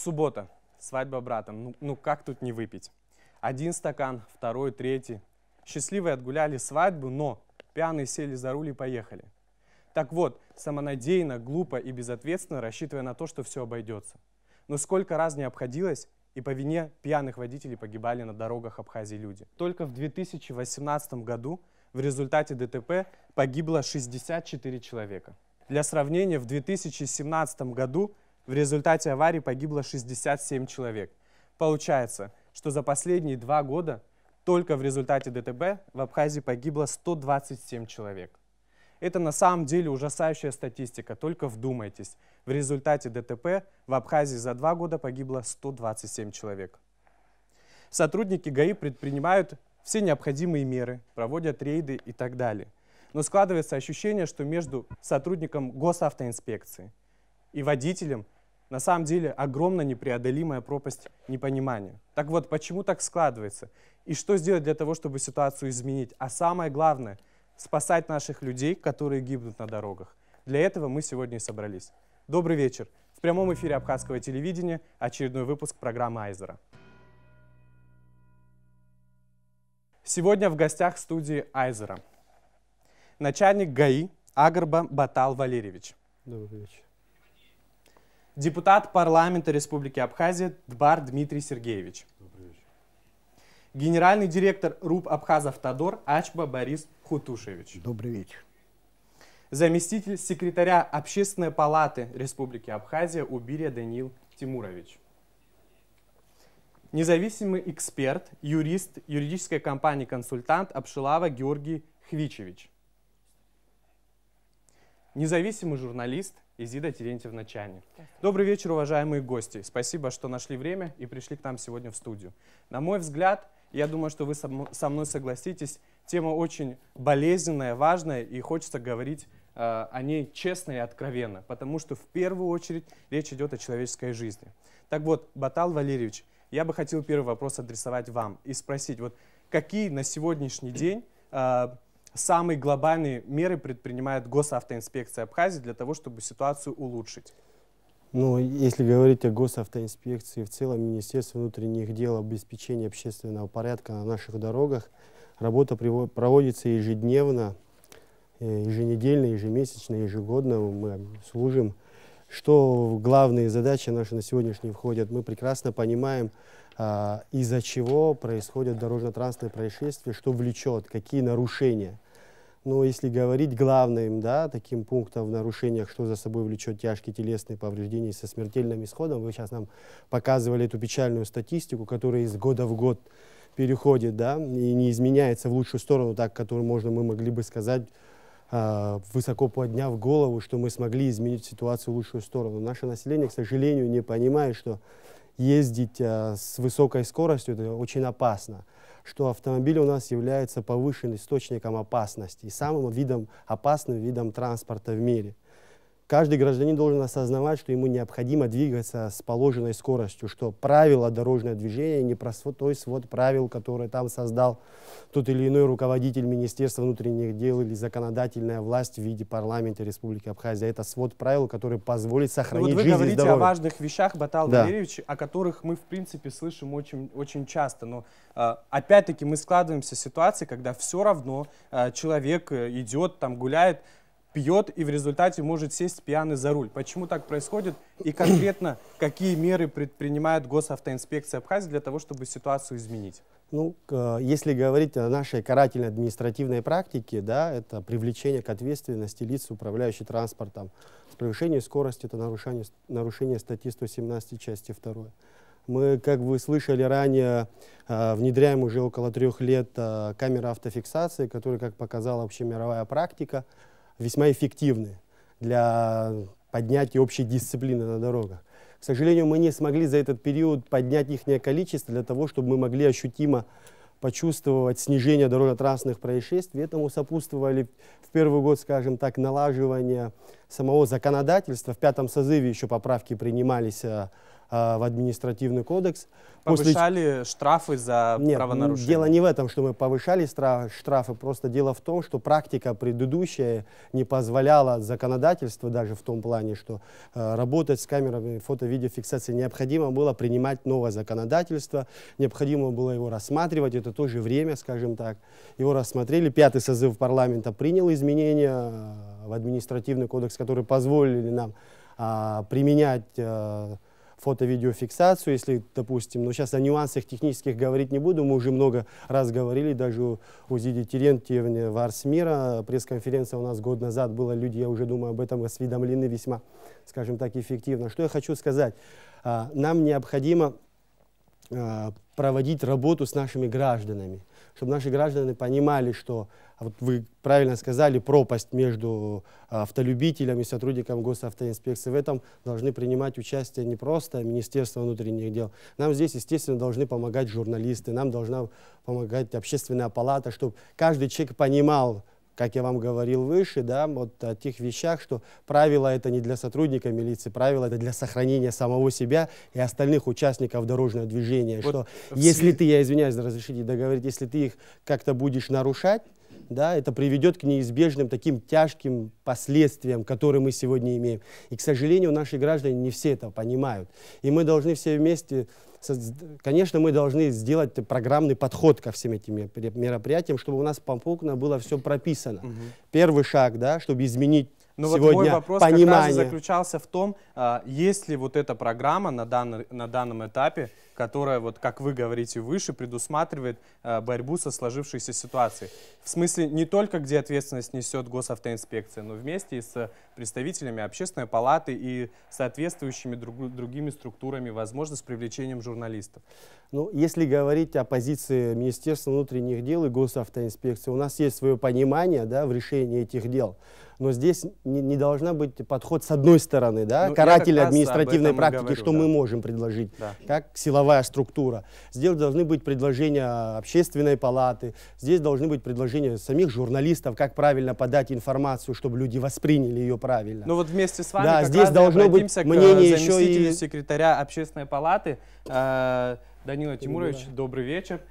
Суббота. Свадьба брата. Ну как тут не выпить? Один стакан, второй, третий. Счастливые отгуляли свадьбу, но пьяные сели за руль и поехали. Так вот, самонадеянно, глупо и безответственно, рассчитывая на то, что все обойдется. Но сколько раз не обходилось, и по вине пьяных водителей погибали на дорогах Абхазии люди. Только в 2018 году в результате ДТП погибло 64 человека. Для сравнения, в 2017 году в результате аварии погибло 67 человек. Получается, что за последние 2 года только в результате ДТП в Абхазии погибло 127 человек. Это на самом деле ужасающая статистика, только вдумайтесь. В результате ДТП в Абхазии за 2 года погибло 127 человек. Сотрудники ГАИ предпринимают все необходимые меры, проводят рейды и так далее. Но складывается ощущение, что между сотрудником госавтоинспекции и водителем на самом деле огромная непреодолимая пропасть непонимания. Так вот, почему так складывается? И что сделать для того, чтобы ситуацию изменить? А самое главное – спасать наших людей, которые гибнут на дорогах. Для этого мы сегодня и собрались. Добрый вечер. В прямом эфире Абхазского телевидения очередной выпуск программы Айзера. Сегодня в гостях студии Айзера начальник ГАИ Агрба Батал Валерьевич. Добрый вечер. Депутат парламента Республики Абхазия Дбар Дмитрий Сергеевич. Добрый вечер. Генеральный директор РУП Абхазавтодор Ачба Борис Хутушевич. Добрый вечер. Заместитель секретаря Общественной палаты Республики Абхазия Убирия Даниил Тимурович. Независимый эксперт, юрист юридической компании-консультант Абшилава Георгий Хвичевич. Независимый журналист Изида Терентьевна Чани. Добрый вечер, уважаемые гости. Спасибо, что нашли время и пришли к нам сегодня в студию. На мой взгляд, я думаю, что вы со мной согласитесь, тема очень болезненная, важная, и хочется говорить о ней честно и откровенно, потому что в первую очередь речь идет о человеческой жизни. Так вот, Батал Валерьевич, я бы хотел первый вопрос адресовать вам и спросить, вот какие на сегодняшний день самые глобальные меры предпринимает госавтоинспекция Абхазии для того, чтобы ситуацию улучшить? Ну, если говорить о госавтоинспекции, в целом Министерство внутренних дел, обеспечение общественного порядка на наших дорогах, работа проводится ежедневно, еженедельно, ежемесячно, ежегодно. Мы служим. Что главные задачи наши на сегодняшний входят, мы прекрасно понимаем, из-за чего происходят дорожно-транспортные происшествия, что влечет, какие нарушения. Но если говорить главным, да, таким пунктом в нарушениях, что за собой влечет тяжкие телесные повреждения со смертельным исходом, вы сейчас нам показывали эту печальную статистику, которая из года в год переходит, да, и не изменяется в лучшую сторону, так, которую мы могли бы сказать, высоко подняв голову, что мы смогли изменить ситуацию в лучшую сторону. Наше население, к сожалению, не понимает, что ездить с высокой скоростью это очень опасно, что автомобиль у нас является повышенным источником опасности и самым опасным видом транспорта в мире. Каждый гражданин должен осознавать, что ему необходимо двигаться с положенной скоростью, что правила дорожного движения не простой свод правил, который там создал тот или иной руководитель Министерства внутренних дел или законодательная власть в виде парламента Республики Абхазия. Это свод правил, который позволит сохранить жизнь и здоровье. Вы говорите о важных вещах, Батал Валерьевич, о которых мы в принципе слышим очень часто, но опять-таки мы складываемся в ситуации, когда все равно человек идет, там гуляет, пьет и в результате может сесть пьяный за руль. Почему так происходит и конкретно какие меры предпринимает госавтоинспекция Абхазии для того, чтобы ситуацию изменить? Ну, если говорить о нашей карательной административной практике, да, это привлечение к ответственности лиц, управляющих транспортом. Превышение скорости – это нарушение статьи 117 части 2. Мы, как вы слышали ранее, внедряем уже около 3 лет камеры автофиксации, которые, как показала общемировая практика, весьма эффективны для поднятия общей дисциплины на дорогах. К сожалению, мы не смогли за этот период поднять их количество для того, чтобы мы могли ощутимо почувствовать снижение дорожно-транспортных происшествий. Этому сопутствовали в первый год, скажем так, налаживание самого законодательства. В 5-м созыве еще поправки принимались в административный кодекс. Повышали штрафы за правонарушения? Дело не в этом, что мы повышали штрафы, просто дело в том, что практика предыдущая не позволяла законодательству, даже в том плане, что работать с камерами фото-видеофиксации необходимо было принимать новое законодательство, необходимо было его рассматривать, это тоже время, скажем так. Его рассмотрели, 5-й созыв парламента принял изменения в административный кодекс, которые позволили нам применять фото-видеофиксацию, если, допустим, но сейчас о нюансах технических говорить не буду, мы уже много раз говорили, даже у Зиди Терентьевны в Арсмира, пресс-конференция у нас год назад была, люди, я уже думаю, об этом осведомлены весьма, скажем так, эффективно. Что я хочу сказать, нам необходимо проводить работу с нашими гражданами, чтобы наши граждане понимали, что, вот вы правильно сказали, пропасть между автолюбителем и сотрудником госавтоинспекции. В этом должны принимать участие не просто Министерство внутренних дел. Нам здесь, естественно, должны помогать журналисты, нам должна помогать общественная палата, чтобы каждый человек понимал, как я вам говорил выше, да, вот о тех вещах, что правило это не для сотрудника милиции, правило это для сохранения самого себя и остальных участников дорожного движения. Вот что если ты, я извиняюсь, разрешите договорить, если ты их как-то будешь нарушать, да, это приведет к неизбежным таким тяжким последствиям, которые мы сегодня имеем. И, к сожалению, наши граждане не все это понимают. И мы должны все вместе, конечно, мы должны сделать программный подход ко всем этим мероприятиям, чтобы у нас попутно было все прописано. Первый шаг, да, чтобы изменить сегодня вот мой вопрос понимание. Как раз заключался в том, есть ли вот эта программа на данном этапе, которая, вот как вы говорите выше, предусматривает борьбу со сложившейся ситуацией. В смысле, не только где ответственность несет госавтоинспекция, но вместе с представителями общественной палаты и соответствующими другими структурами, возможно, с привлечением журналистов. Ну, если говорить о позиции Министерства внутренних дел и госавтоинспекции, у нас есть свое понимание, да, в решении этих дел. Но здесь не должна быть подход с одной стороны, да, каратель административной практики, говорю, что мы можем предложить, как силовая структура. Здесь должны быть предложения общественной палаты, здесь должны быть предложения самих журналистов, как правильно подать информацию, чтобы люди восприняли ее правильно. Ну вот вместе с вами как здесь должно быть мнение еще и секретаря общественной палаты Данила Тимурович, добрый вечер.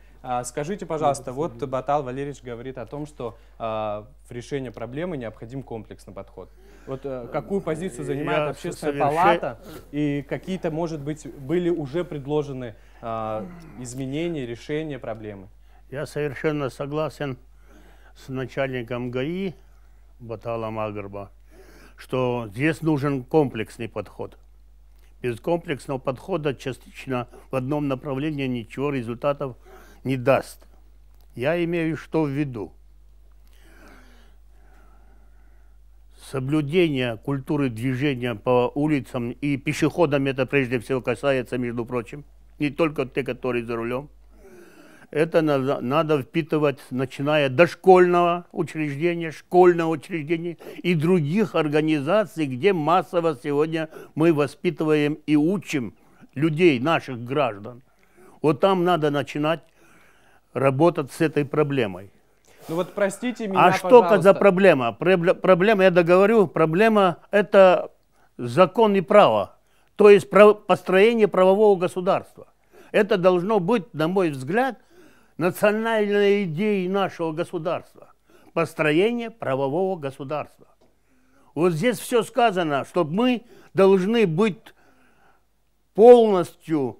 Скажите, пожалуйста, вот Батал Валерьевич говорит о том, что в решение проблемы необходим комплексный подход. Вот какую позицию занимает общественная палата и какие-то, может быть, были уже предложены изменения, решения проблемы? Я совершенно согласен с начальником ГАИ Баталом Агарба, что здесь нужен комплексный подход. Без комплексного подхода частично в одном направлении ничего результатов не даст. Я имею что в виду? Соблюдение культуры движения по улицам и пешеходам, это прежде всего касается, между прочим, не только те, которые за рулем. Это надо впитывать, начиная дошкольного учреждения, школьного учреждения и других организаций, где массово сегодня мы воспитываем и учим людей, наших граждан. Вот там надо начинать работать с этой проблемой. Ну вот простите меня, что пожалуйста. За проблема? Проблема, я договорю, проблема это закон и право, то есть построение правового государства. Это должно быть, на мой взгляд, национальной идеей нашего государства. Построение правового государства. Вот здесь все сказано, что мы должны быть полностью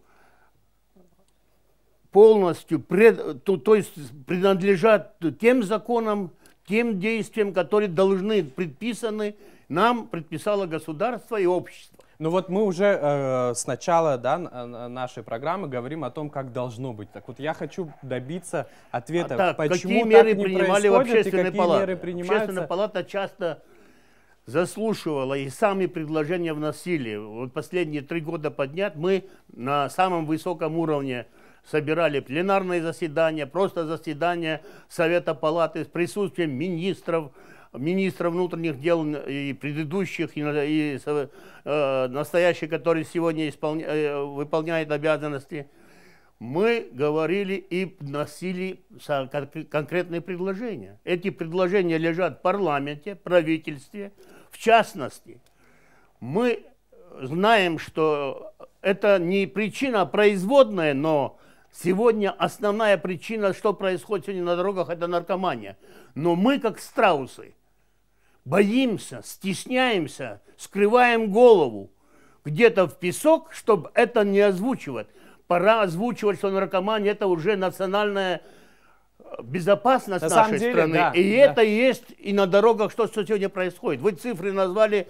то есть принадлежат тем законам, тем действиям, которые должны предписаны, нам предписало государство и общество. Ну вот мы уже с начала нашей программы говорим о том, как должно быть. Так вот я хочу добиться ответа, почему какие меры так не принимали в общественной палате? Общественная палата часто заслушивала и сами предложения вносили. Вот последние 3 года подряд мы на самом высоком уровне собирали пленарные заседания, просто заседания Совета Палаты с присутствием министра внутренних дел и предыдущих, и настоящих, который сегодня выполняет обязанности. Мы говорили и вносили конкретные предложения. Эти предложения лежат в парламенте, правительстве, В частности, мы знаем, что это не причина, а производная, но сегодня основная причина, что происходит сегодня на дорогах, это наркомания. Но мы, как страусы, боимся, стесняемся, скрываем голову где-то в песок, чтобы это не озвучивать. Пора озвучивать, что наркомания – это уже национальная безопасность на нашей деле, страны. да, и да. это есть и на дорогах, что сегодня происходит. Вы цифры назвали,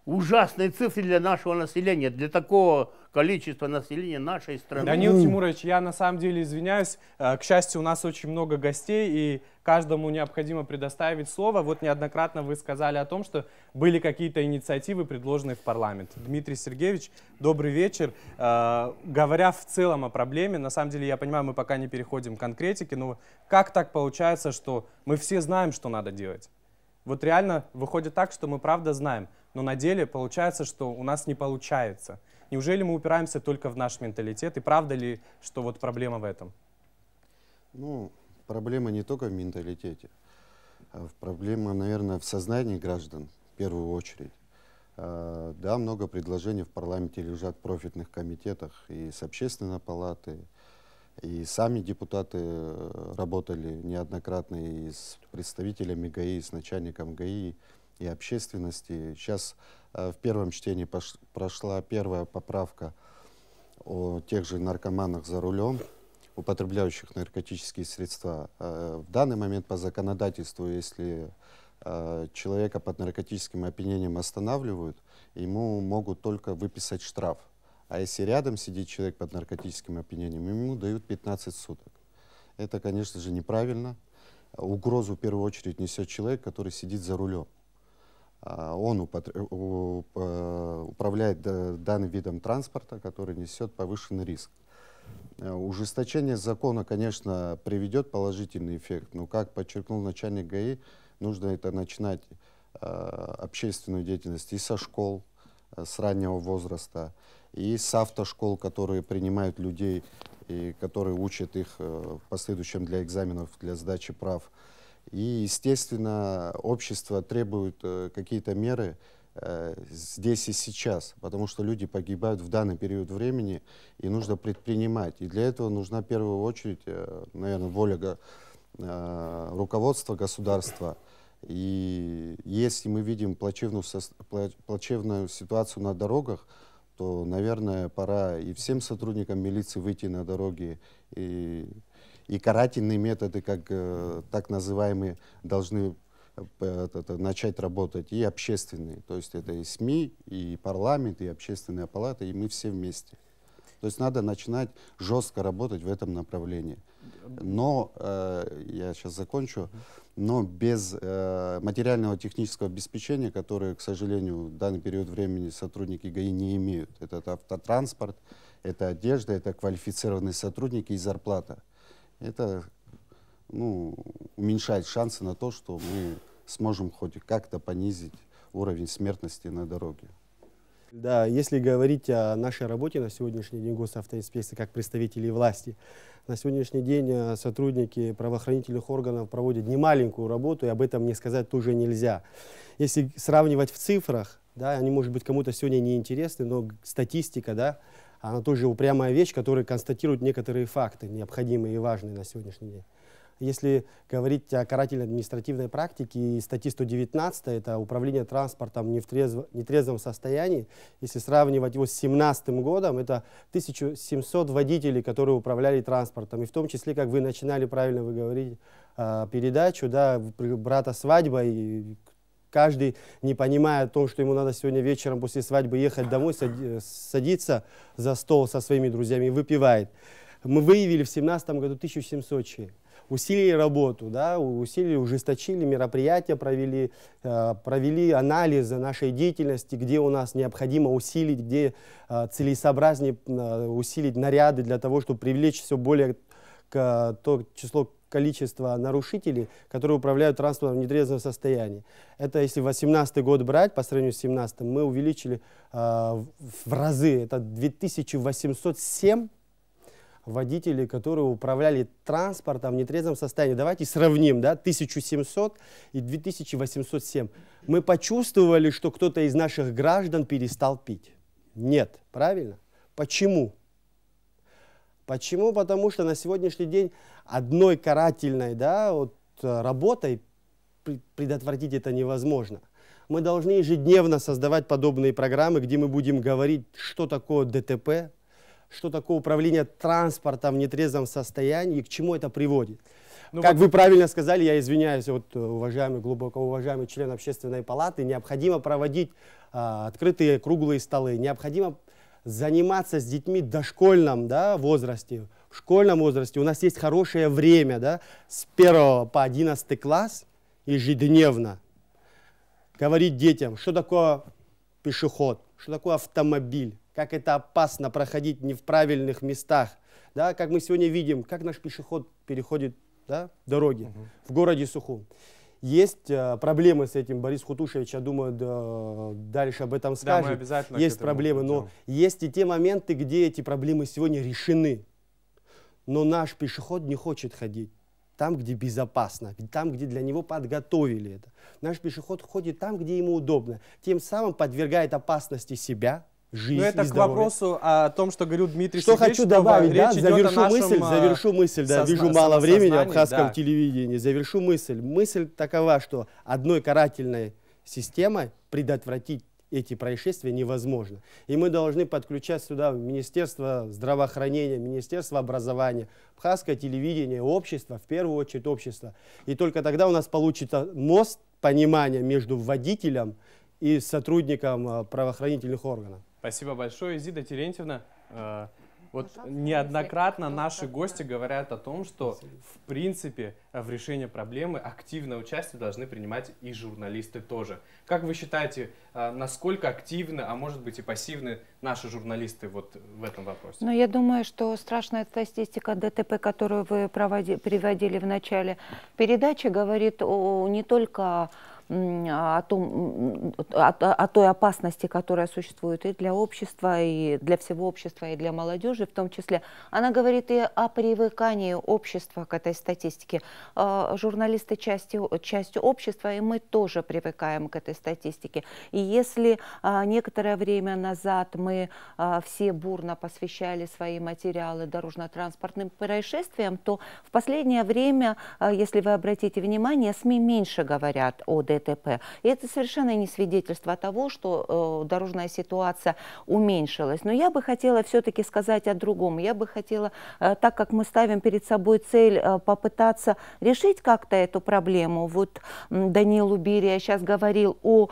ужасные цифры для нашего населения, для такого количества населения нашей страны. Даниил Тимурович, я на самом деле извиняюсь. К счастью, у нас очень много гостей, и каждому необходимо предоставить слово. Вот неоднократно вы сказали о том, что были какие-то инициативы, предложенные в парламент. Дмитрий Сергеевич, добрый вечер. Говоря в целом о проблеме, на самом деле, я понимаю, мы пока не переходим к конкретике, но как так получается, что мы все знаем, что надо делать? Вот реально выходит так, что мы правда знаем, но на деле получается, что у нас не получается. Неужели мы упираемся только в наш менталитет? И правда ли, что вот проблема в этом? Ну, проблема не только в менталитете. Проблема, наверное, в сознании граждан, в первую очередь. Да, много предложений в парламенте лежат в профильных комитетах и с общественной палаты, и сами депутаты работали неоднократно и с представителями ГАИ, с начальником ГАИ и общественности. Сейчас в первом чтении прошла первая поправка о тех же наркоманах за рулем, употребляющих наркотические средства. В данный момент по законодательству, если человека под наркотическим опьянением останавливают, ему могут только выписать штраф. А если рядом сидит человек под наркотическим опьянением, ему дают 15 суток. Это, конечно же, неправильно. Угрозу в первую очередь несет человек, который сидит за рулем. Он управляет данным видом транспорта, который несет повышенный риск. Ужесточение закона, конечно, приведет положительный эффект, но, как подчеркнул начальник ГАИ, нужно это начинать общественную деятельность и со школ, с раннего возраста, и с автошкол, которые принимают людей и которые учат их в последующем для экзаменов, для сдачи прав. И, естественно, общество требует какие-то меры здесь и сейчас, потому что люди погибают в данный период времени, и нужно предпринимать. И для этого нужна в первую очередь, наверное, воля руководства государства. И если мы видим плачевную ситуацию на дорогах, то, наверное, пора и всем сотрудникам милиции выйти на дороги, и карательные методы, как так называемые, должны начать работать, и общественные. То есть это и СМИ, и парламент, и общественная палата, и мы все вместе. То есть надо начинать жестко работать в этом направлении. Но, я сейчас закончу, но без материального технического обеспечения, которое, к сожалению, в данный период времени сотрудники ГАИ не имеют. Это автотранспорт, это одежда, это квалифицированные сотрудники и зарплата. Это уменьшает шансы на то, что мы сможем хоть как-то понизить уровень смертности на дороге. Да, если говорить о нашей работе на сегодняшний день госавтоинспекции как представителей власти, на сегодняшний день сотрудники правоохранительных органов проводят немаленькую работу, и об этом не сказать тоже нельзя. Если сравнивать в цифрах, да, они, может быть, кому-то сегодня не интересны, но статистика, да, она тоже упрямая вещь, которая констатирует некоторые факты, необходимые и важные на сегодняшний день. Если говорить о карательно-административной практике, статьи 119, это управление транспортом в нетрезвом состоянии, если сравнивать его с 2017 годом, это 1700 водителей, которые управляли транспортом. И в том числе, как вы начинали, правильно вы говорите, передачу, да, брата свадьба, и каждый, не понимая о том, что ему надо сегодня вечером после свадьбы ехать домой, садиться за стол со своими друзьями и выпивает. Мы выявили в 2017 году 1700 человек. Усилили работу, да, ужесточили мероприятия, провели анализы нашей деятельности, где у нас необходимо усилить, где целесообразнее усилить наряды для того, чтобы привлечь все более количество нарушителей, которые управляют транспортом в нетрезвом состоянии. Это если 2018 год брать, по сравнению с 2017, мы увеличили в разы, это 2807 водителей, которые управляли транспортом в нетрезвом состоянии. Давайте сравним, да, 1700 и 2807. Мы почувствовали, что кто-то из наших граждан перестал пить? Нет, правильно? Почему? Почему? Потому что на сегодняшний день одной карательной, да, вот, работой предотвратить это невозможно. Мы должны ежедневно создавать подобные программы, где мы будем говорить, что такое ДТП, что такое управление транспортом в нетрезвом состоянии и к чему это приводит. Ну, как вы правильно сказали, я извиняюсь, вот, уважаемый, глубоко уважаемый член Общественной палаты, необходимо проводить открытые круглые столы, необходимо заниматься с детьми в дошкольном, да, возрасте, в школьном возрасте. У нас есть хорошее время, да, с 1 по 11 класс ежедневно говорить детям, что такое пешеход, что такое автомобиль, как это опасно проходить не в правильных местах, да, как мы сегодня видим, как наш пешеход переходит, да, дороги в городе Сухум. Есть проблемы с этим, Борис Хутушевич, я думаю, дальше об этом скажет. Да, мы обязательно есть проблемы, но есть и те моменты, где эти проблемы сегодня решены. Но наш пешеход не хочет ходить там, где безопасно, там, где для него подготовили это. Наш пешеход ходит там, где ему удобно, тем самым подвергает опасности себя, жизнь. Но это к вопросу о том, что говорил Дмитрий что Сергеевич. Что хочу добавить, да, завершу мысль, да, вижу мало времени в абхазском телевидении, завершу мысль. Мысль такова, что одной карательной системой предотвратить эти происшествия невозможно. И мы должны подключать сюда Министерство здравоохранения, Министерство образования, абхазское телевидение, общество, в первую очередь общество. И только тогда у нас получится мост понимания между водителем и сотрудником правоохранительных органов. Спасибо большое, Изида Терентьевна. Вот неоднократно наши гости говорят о том, что в принципе в решении проблемы активное участие должны принимать и журналисты тоже. Как вы считаете, насколько активны, а может быть и пассивны наши журналисты вот в этом вопросе? Ну, я думаю, что страшная статистика ДТП, которую вы приводили в начале передачи, говорит не только о той опасности, которая существует и для общества, и для всего общества, и для молодежи в том числе. Она говорит и о привыкании общества к этой статистике. Журналисты частью общества, и мы тоже привыкаем к этой статистике. И если некоторое время назад мы все бурно посвящали свои материалы дорожно-транспортным происшествиям, то в последнее время, если вы обратите внимание, СМИ меньше говорят о ДТП. И это совершенно не свидетельство того, что дорожная ситуация уменьшилась. Но я бы хотела все-таки сказать о другом. Я бы хотела, так как мы ставим перед собой цель попытаться решить как-то эту проблему. Вот Даниил Берия сейчас говорил о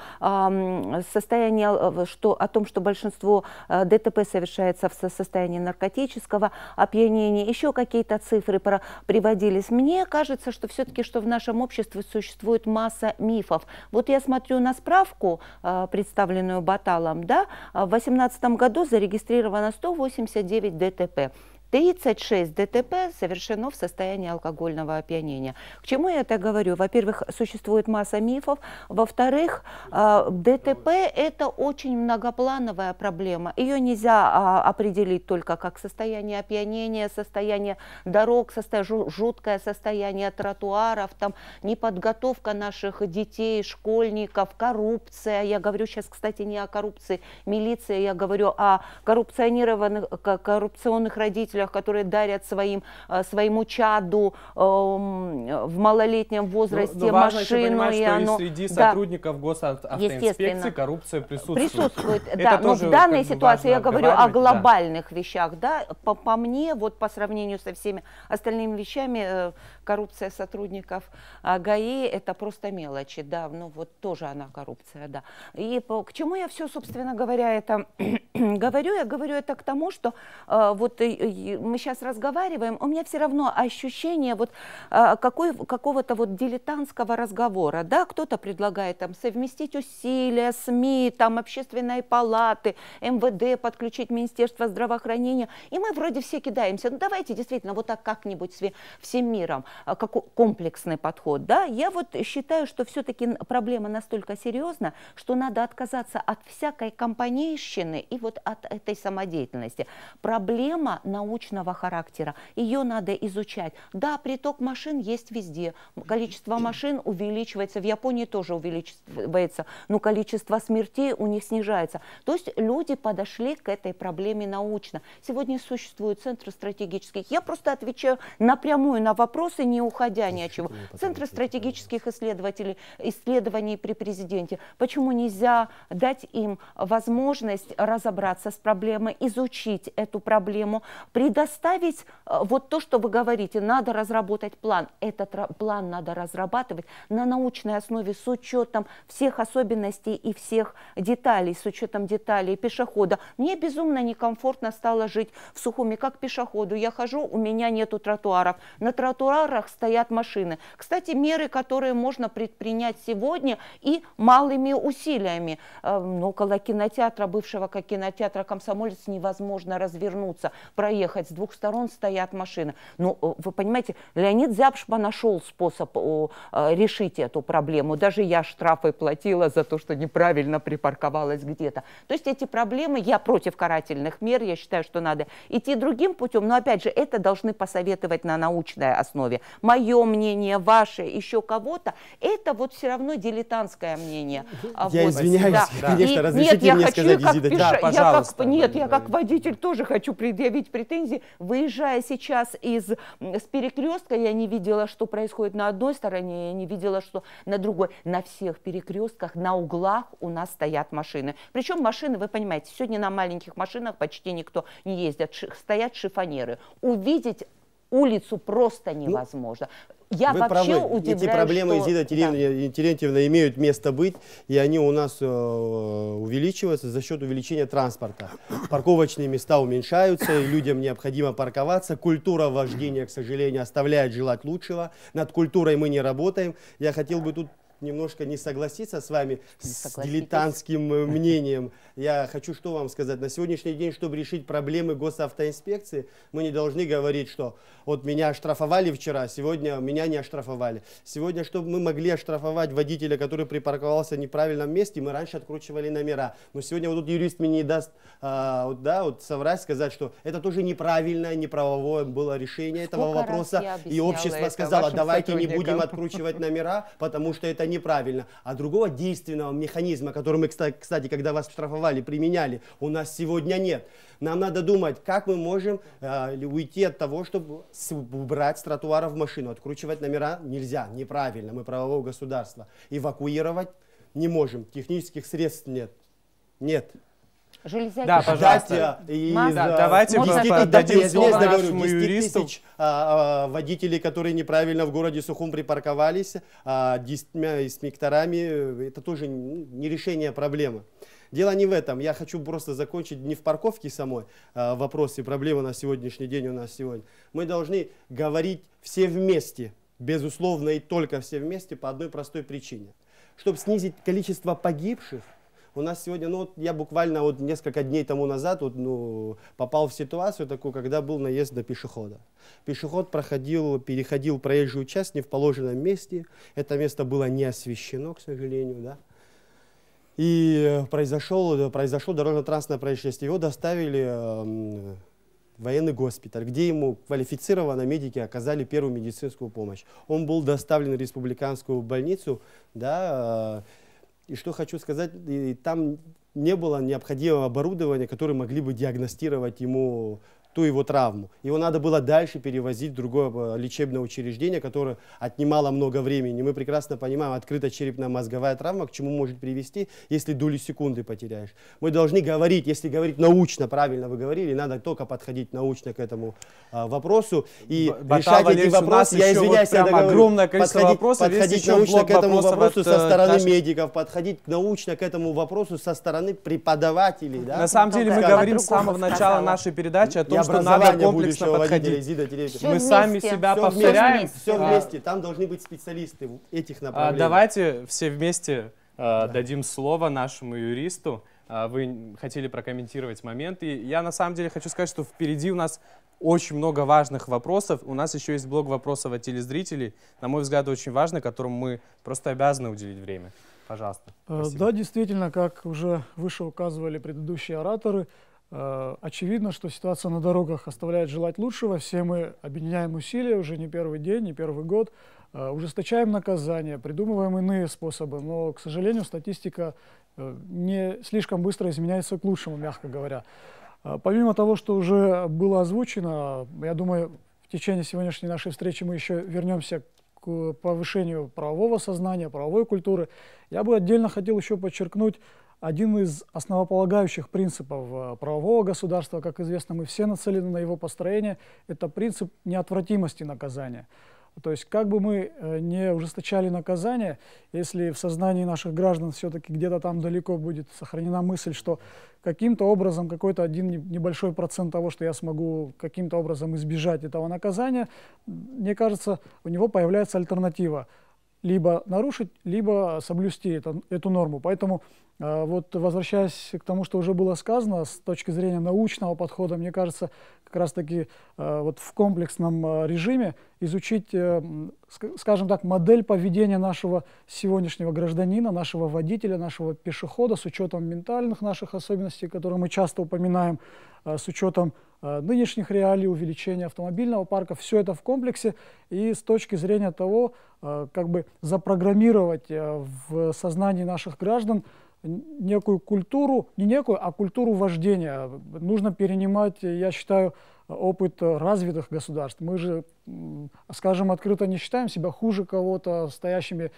состоянии, о том, что большинство ДТП совершается в состоянии наркотического опьянения. Еще какие-то цифры приводились. Мне кажется, что все-таки в нашем обществе существует масса мифов. Вот я смотрю на справку, представленную Баталом, да, в 2018 году зарегистрировано 189 ДТП. 36 ДТП совершено в состоянии алкогольного опьянения. К чему я это говорю? Во-первых, существует масса мифов. Во-вторых, ДТП – это очень многоплановая проблема. Ее нельзя определить только как состояние опьянения, состояние дорог, жуткое состояние тротуаров, там, неподготовка наших детей, школьников, коррупция. Я говорю сейчас, кстати, не о коррупции милиции, я говорю о коррупционных родителях, которые дарят своему чаду в малолетнем возрасте машину. И оно, среди сотрудников госавтоинспекции коррупция присутствует. Да, но в данной ситуации я говорю о глобальных вещах. Да? По мне, вот по сравнению со всеми остальными вещами, коррупция сотрудников ГАИ – это просто мелочи. Да? Ну вот тоже она коррупция. Да. И к чему я все, собственно говоря, это говорю? Я говорю это к тому, что вот мы сейчас разговариваем, у меня все равно ощущение вот какого-то вот дилетантского разговора, да, кто-то предлагает там совместить усилия СМИ, там общественные палаты, МВД, подключить Министерство здравоохранения, и мы вроде все кидаемся, ну давайте действительно вот так как-нибудь всем миром, комплексный подход, да, я вот считаю, что все-таки проблема настолько серьезна, что надо отказаться от всякой компанейщины и вот от этой самодеятельности. Проблема научная научного характера. Ее надо изучать. Да, приток машин есть везде. Количество машин увеличивается. В Японии тоже увеличивается. Но количество смертей у них снижается. То есть люди подошли к этой проблеме научно. Сегодня существуют центры стратегических. Я просто отвечаю напрямую на вопросы, не уходя ни от чего. Центры стратегических исследований при президенте. Почему нельзя дать им возможность разобраться с проблемой, изучить эту проблему, предоставить вот то, что вы говорите, надо разработать план. Этот план надо разрабатывать на научной основе с учетом всех особенностей и всех деталей, с учетом деталей пешехода. Мне безумно некомфортно стало жить в Сухуми как пешеходу. Я хожу, у меня нету тротуаров. На тротуарах стоят машины. Кстати, меры, которые можно предпринять сегодня и малыми усилиями. Около кинотеатра, бывшего как кинотеатра «Комсомолец», невозможно развернуться, проехать. С двух сторон стоят машины. Ну, вы понимаете, Леонид Зябшба нашел способ решить эту проблему. Даже я штрафы платила за то, что неправильно припарковалась где-то. То есть эти проблемы, я против карательных мер, я считаю, что надо идти другим путем, но опять же, это должны посоветовать на научной основе. Мое мнение, ваше, еще кого-то, это вот все равно дилетантское мнение. Я извиняюсь, конечно, разрешите мне сказать, Изида? Да, пожалуйста. Я как водитель тоже хочу предъявить претензии. Выезжая сейчас с перекрестка, я не видела, что происходит на одной стороне, я не видела, что на другой. На всех перекрестках, на углах у нас стоят машины. Причем машины, вы понимаете, сегодня на маленьких машинах почти никто не ездит. Стоят шифонеры. Увидеть улицу просто невозможно. Я Вы вообще правы. удивляюсь, эти проблемы, что... Изида Терентьевна, имеют место быть, и они у нас увеличиваются за счет увеличения транспорта. Парковочные места уменьшаются, и людям необходимо парковаться. Культура вождения, к сожалению, оставляет желать лучшего. Над культурой мы не работаем. Я хотел бы тут немножко не согласиться с вами, с дилетантским мнением. Я хочу что вам сказать. На сегодняшний день, чтобы решить проблемы госавтоинспекции, мы не должны говорить, что вот меня оштрафовали вчера, сегодня меня не оштрафовали. Сегодня, чтобы мы могли оштрафовать водителя, который припарковался в неправильном месте, мы раньше откручивали номера. Но сегодня вот тут юрист мне не даст соврать, сказать, что это тоже неправильное, неправовое было решение этого вопроса. И общество сказало, давайте не будем откручивать номера, потому что это неправильно. А другого действенного механизма, который мы, кстати, когда вас штрафовали, применяли, у нас сегодня нет. Нам надо думать, как мы можем уйти от того, чтобы убрать с тротуаров машину. Откручивать номера нельзя, неправильно, мы правовое государство. Эвакуировать не можем, технических средств нет. Нет. Да, пожалуйста. Давайте дадим слово нашему юристу. Водителей, которые неправильно в городе Сухум припарковались, 10 инспекторами, это тоже не решение проблемы. Дело не в этом. Я хочу просто закончить не в парковке самой вопрос и проблема на сегодняшний день у нас сегодня. Мы должны говорить все вместе, безусловно, и только все вместе по одной простой причине. Чтобы снизить количество погибших, у нас сегодня, я буквально несколько дней тому назад попал в ситуацию такую, когда был наезд на пешехода. Пешеход переходил проезжую часть не в положенном месте. Это место было не освещено, к сожалению, да. И произошло дорожно-транспортное происшествие. Его доставили в военный госпиталь, где ему квалифицированно медики оказали первую медицинскую помощь. Он был доставлен в республиканскую больницу, да. И что хочу сказать, там не было необходимого оборудования, которое могли бы диагностировать ему ту его травму. Его надо было дальше перевозить в другое лечебное учреждение, которое отнимало много времени. Мы прекрасно понимаем, открытая черепно-мозговая травма к чему может привести, если доли секунды потеряешь. Мы должны говорить, если говорить научно, правильно вы говорили, надо только подходить научно к этому вопросу и решать эти вопросы. Я извиняюсь, огромное количество вопросов. Подходить научно к этому вопросу со стороны медиков, подходить научно к этому вопросу со стороны преподавателей. Да? На самом деле мы говорим с самого начала нашей передачи о том, что надо комплексно подходить. Мы сами себя повторяем. Все вместе. Там должны быть специалисты этих направлений. Давайте все вместе дадим слово нашему юристу. Вы хотели прокомментировать момент. И я на самом деле хочу сказать, что впереди у нас очень много важных вопросов. У нас еще есть блок вопросов от телезрителей. На мой взгляд, очень важный, которому мы просто обязаны уделить время. Пожалуйста. Да, действительно, как уже выше указывали предыдущие ораторы, Очевидно, что ситуация на дорогах оставляет желать лучшего. Все мы объединяем усилия уже не первый день, не первый год, ужесточаем наказания, придумываем иные способы. Но, к сожалению, статистика не слишком быстро изменяется к лучшему, мягко говоря. Помимо того, что уже было озвучено, я думаю, в течение сегодняшней нашей встречи мы еще вернемся к повышению правового сознания, правовой культуры. Я бы отдельно хотел еще подчеркнуть один из основополагающих принципов правового государства. Как известно, мы все нацелены на его построение. Это принцип неотвратимости наказания. То есть, как бы мы не ужесточали наказание, если в сознании наших граждан все-таки где-то там далеко будет сохранена мысль, что каким-то образом, какой-то один небольшой процент того, что я смогу каким-то образом избежать этого наказания, мне кажется, у него появляется альтернатива. Либо нарушить, либо соблюсти эту норму. Поэтому, вот возвращаясь к тому, что уже было сказано, с точки зрения научного подхода, мне кажется, как раз-таки вот в комплексном режиме изучить, скажем так, модель поведения нашего сегодняшнего гражданина, нашего водителя, нашего пешехода с учетом ментальных наших особенностей, которые мы часто упоминаем, с учетом нынешних реалий, увеличения автомобильного парка, все это в комплексе, и с точки зрения того, как бы запрограммировать в сознании наших граждан некую культуру, не некую, а культуру вождения. Нужно перенимать, я считаю, опыт развитых государств. Мы же, скажем открыто, не считаем себя хуже кого-то, стоящими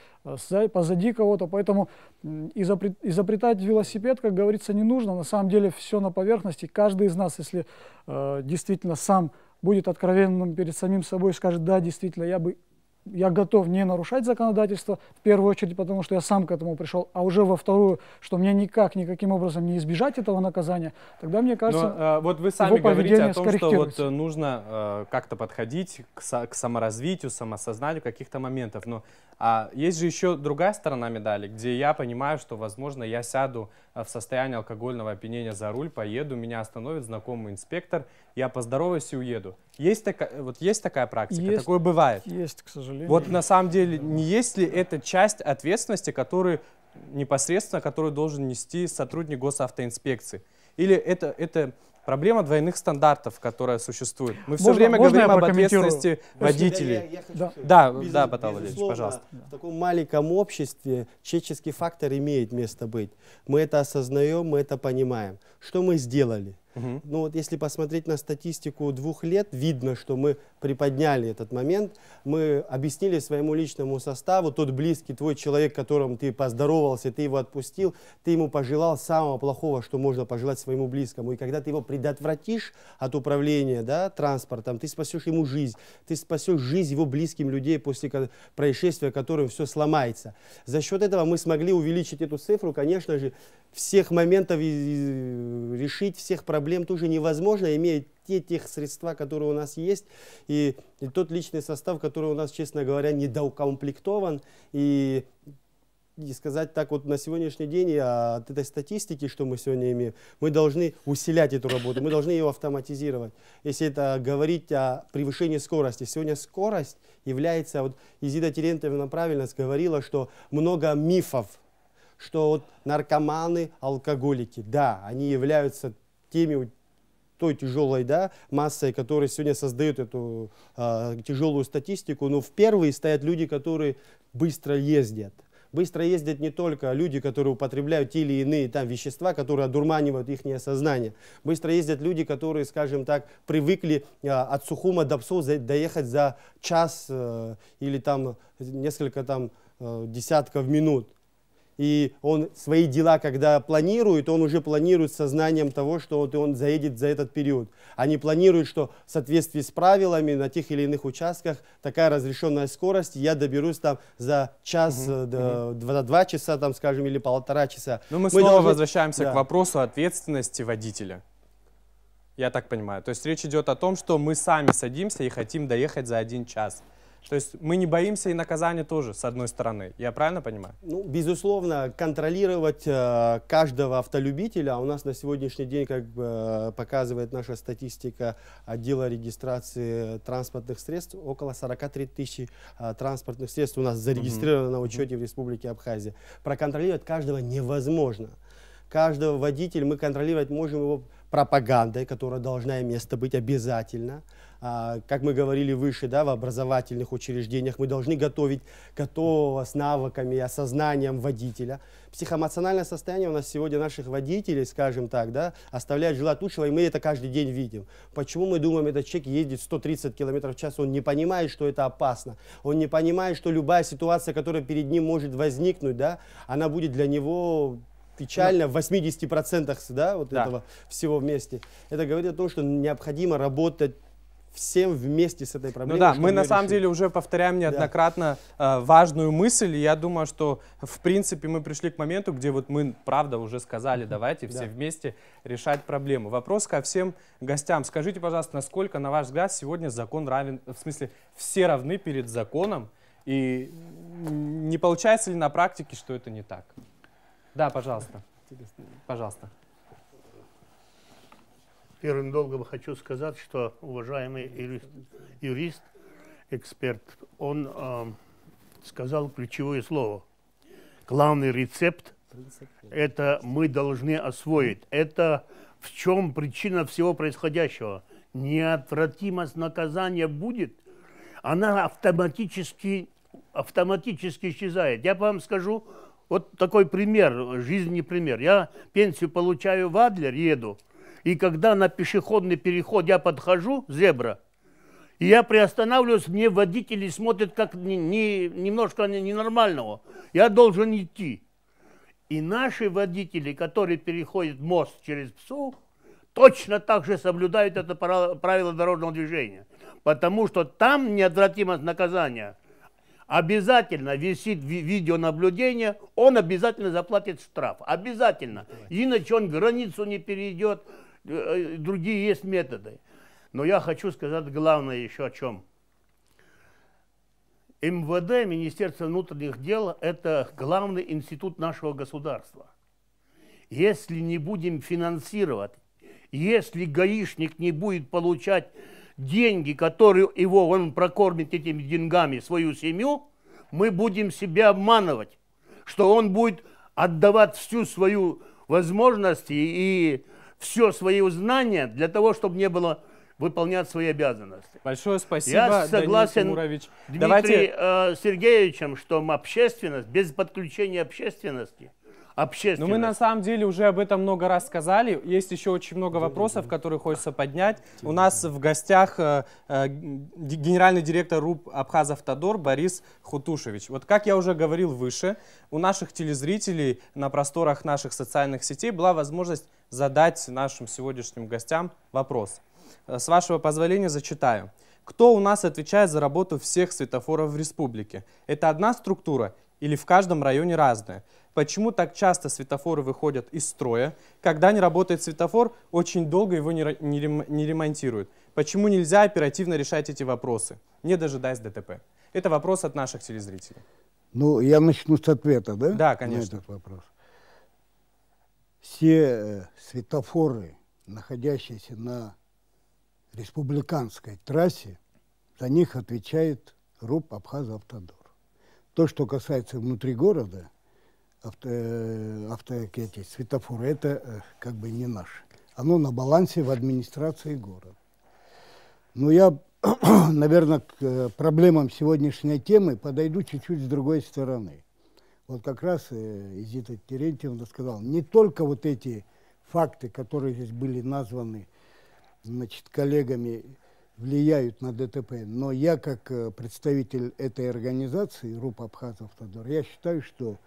позади кого-то, поэтому изобретать велосипед, как говорится, не нужно. На самом деле все на поверхности. Каждый из нас, если действительно сам будет откровенным перед самим собой, скажет: да, действительно, я готов не нарушать законодательство, в первую очередь, потому что я сам к этому пришел, а уже во вторую, что мне никаким образом не избежать этого наказания, тогда, мне кажется, но, вот вы сами говорите о том, что вот нужно как-то подходить к саморазвитию, самосознанию каких-то моментов. Но есть же еще другая сторона медали, где я понимаю, что, возможно, я сяду в состоянии алкогольного опьянения за руль, поеду, меня остановит знакомый инспектор, я поздороваюсь и уеду. Есть такая практика? Есть, такое бывает? Есть, к сожалению. Вот на самом деле, не есть ли это часть ответственности, которую должен нести сотрудник госавтоинспекции? Или это проблема двойных стандартов, которая существует? Мы все время говорим об ответственности водителей. Да, Батал Валерьевич, пожалуйста. В таком маленьком обществе человеческий фактор имеет место быть. Мы это осознаем, мы это понимаем. Что мы сделали? Ну вот если посмотреть на статистику 2 лет, видно, что мы приподняли этот момент. Мы объяснили своему личному составу, тот близкий твой человек, которому ты поздоровался, ты его отпустил, ты ему пожелал самого плохого, что можно пожелать своему близкому. И когда ты его предотвратишь от управления, да, транспортом, ты спасешь ему жизнь, ты спасешь жизнь его близким людей после происшествия, которым все сломается. За счет этого мы смогли увеличить эту цифру, конечно же. Всех моментов решить, всех проблем тоже невозможно, имея тех средства, которые у нас есть, и тот личный состав, который у нас, честно говоря, недоукомплектован. И сказать так, вот на сегодняшний день от этой статистики, что мы сегодня имеем, мы должны усилять эту работу, мы должны ее автоматизировать. Если это говорить о превышении скорости, сегодня скорость является, вот Изида Терентьевна правильно говорила, что много мифов, что вот наркоманы, алкоголики, да, они являются той тяжелой, да, массой, которая сегодня создает эту тяжелую статистику, но в первые стоят люди, которые быстро ездят. Быстро ездят не только люди, которые употребляют те или иные там вещества, которые одурманивают их сознание. Быстро ездят люди, которые, скажем так, привыкли от Сухума до Псов доехать за час или там несколько там десятков минут. И он свои дела, когда планирует, он уже планирует с сознанием того, что вот он заедет за этот период. А не планирует, что в соответствии с правилами на тех или иных участках такая разрешенная скорость, я доберусь там за час, 2 часа, там, скажем, или 1,5 часа. Но мы снова возвращаемся к вопросу ответственности водителя. Я так понимаю. То есть речь идет о том, что мы сами садимся и хотим доехать за 1 час. То есть мы не боимся и наказания тоже, с одной стороны. Я правильно понимаю? Ну, безусловно, контролировать каждого автолюбителя, у нас на сегодняшний день, как бы показывает наша статистика отдела регистрации транспортных средств, около 43 тысяч транспортных средств у нас зарегистрировано на учете в Республике Абхазия. Проконтролировать каждого невозможно. Каждого водителя мы контролировать можем его пропагандой, которая должна место быть обязательно. Как мы говорили выше, да, в образовательных учреждениях мы должны готовить готового с навыками, осознанием водителя. Психоэмоциональное состояние у нас сегодня наших водителей, скажем так, да, оставляет желать лучшего, и мы это каждый день видим. Почему мы думаем, этот человек ездит 130 км в час, он не понимает, что это опасно, он не понимает, что любая ситуация, которая перед ним может возникнуть, да, она будет для него печально в 80%, да, вот этого всего вместе. Это говорит о том, что необходимо работать всем вместе с этой проблемой. Ну да, мы на самом деле уже повторяем неоднократно важную мысль, и я думаю, что в принципе мы пришли к моменту, где вот мы, правда, уже сказали, давайте все вместе решать проблему. Вопрос ко всем гостям. Скажите, пожалуйста, насколько, на ваш взгляд, сегодня закон равен, в смысле, все равны перед законом, и не получается ли на практике, что это не так? Да, пожалуйста. Пожалуйста. Первым долгом хочу сказать, что уважаемый юрист, эксперт, он сказал ключевое слово. Главный рецепт – это мы должны освоить. Это в чем причина всего происходящего. Неотвратимость наказания будет, она автоматически исчезает. Я вам скажу вот такой пример, жизненный пример. Я пенсию получаю в Адлер, еду. И когда на пешеходный переход я подхожу, зебра, и я приостанавливаюсь, мне водители смотрят как немножко ненормального. Я должен идти. И наши водители, которые переходят мост через Псу, точно так же соблюдают это правило дорожного движения. Потому что там неотвратимость наказания. Обязательно висит видеонаблюдение, он обязательно заплатит штраф. Обязательно. Иначе он границу не перейдет. Другие есть методы. Но я хочу сказать главное еще о чем. МВД, Министерство внутренних дел, это главный институт нашего государства. Если не будем финансировать, если гаишник не будет получать деньги, которые он прокормит этими деньгами свою семью, мы будем себя обманывать, что он будет отдавать всю свою возможность и все свои знания для того, чтобы не было выполнять свои обязанности. Большое спасибо, Я согласен с Дмитрием Сергеевичем, что общественность, без подключения общественности, но мы на самом деле уже об этом много раз сказали. Есть еще очень много вопросов, которые хочется поднять. У нас в гостях генеральный директор РУП «Абхазавтодор» Борис Хутушевич. Вот как я уже говорил выше, у наших телезрителей на просторах наших социальных сетей была возможность задать нашим сегодняшним гостям вопрос. С вашего позволения зачитаю. Кто у нас отвечает за работу всех светофоров в республике? Это одна структура или в каждом районе разная? Почему так часто светофоры выходят из строя? Когда не работает светофор, очень долго его не ремонтируют. Почему нельзя оперативно решать эти вопросы, не дожидаясь ДТП? Это вопрос от наших телезрителей. Ну, я начну с ответа, да? Да, конечно. На этот вопрос. Все светофоры, находящиеся на республиканской трассе, за них отвечает РУП «Абхазавтодор». То, что касается внутри города, эти светофоры, это как бы не наше. Оно на балансе в администрации города. Но я, наверное, к проблемам сегодняшней темы подойду чуть-чуть с другой стороны. Вот как раз Изита Терентьевна сказала, не только вот эти факты, которые здесь были названы, значит, коллегами, влияют на ДТП, но я, как представитель этой организации, РУП «Абхазавтодор», я считаю, что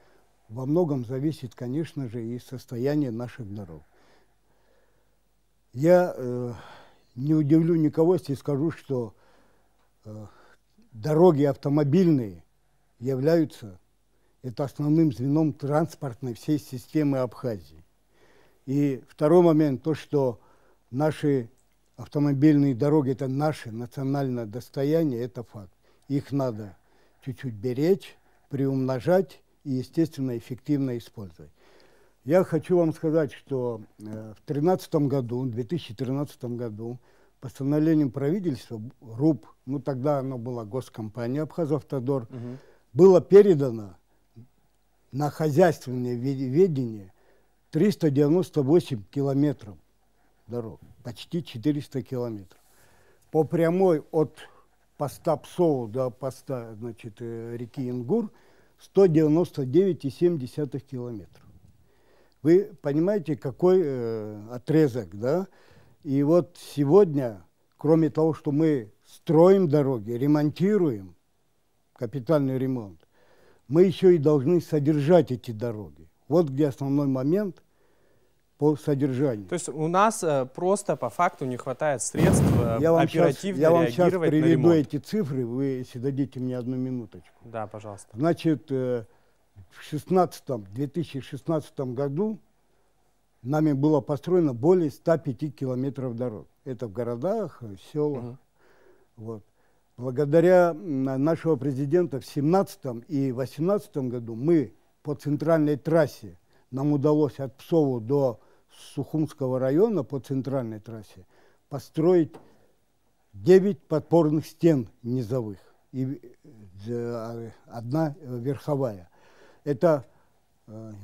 во многом зависит, конечно же, и состояние наших дорог. Я не удивлю никого, если скажу, что дороги автомобильные являются основным звеном транспортной всей системы Абхазии. И второй момент, то, что наши автомобильные дороги – это наше национальное достояние, это факт. Их надо чуть-чуть беречь, приумножать и, естественно, эффективно использовать. Я хочу вам сказать, что в 2013 году постановлением правительства РУП, ну тогда оно была госкомпания «Абхазавтодор», было передано на хозяйственное ведение 398 километров дорог, почти 400 километров. По прямой от поста Псоу до поста, значит, реки Ингур 199,7 километров. Вы понимаете, какой отрезок, да? И вот сегодня, кроме того, что мы строим дороги, ремонтируем, капитальный ремонт, мы еще и должны содержать эти дороги. Вот где основной момент по содержанию. То есть у нас просто по факту не хватает средств оперативно я вам сейчас реагировать на приведу ремонт. эти цифры, вы, если дадите мне одну минуточку. Да, пожалуйста. Значит, в 2016 году нами было построено более 105 километров дорог. Это в городах, в селах. Вот. Благодаря нашего президента в 2017 и 2018 году мы по центральной трассе, нам удалось от Псову до Сухумского района по центральной трассе построить 9 подпорных стен низовых и одна верховая. Это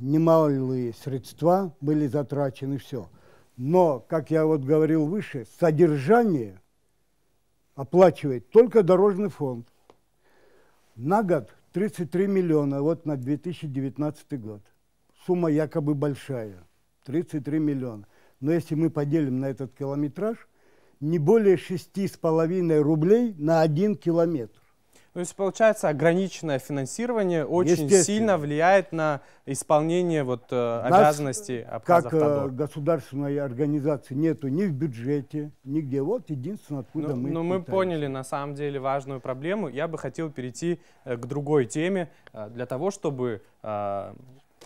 немалые средства были затрачены, все. Но, как я вот говорил выше, содержание оплачивает только дорожный фонд. На год 33 миллиона, вот на 2019 год. Сумма якобы большая, 33 миллиона. Но если мы поделим на этот километраж, не более 6,5 рублей на 1 километр. То есть, получается, ограниченное финансирование очень сильно влияет на исполнение вот, обязанностей Абхазавтодор. Как государственной организации нету ни в бюджете, нигде. Вот единственное, откуда мы мы поняли, на самом деле, важную проблему. Я бы хотел перейти к другой теме. Для того, чтобы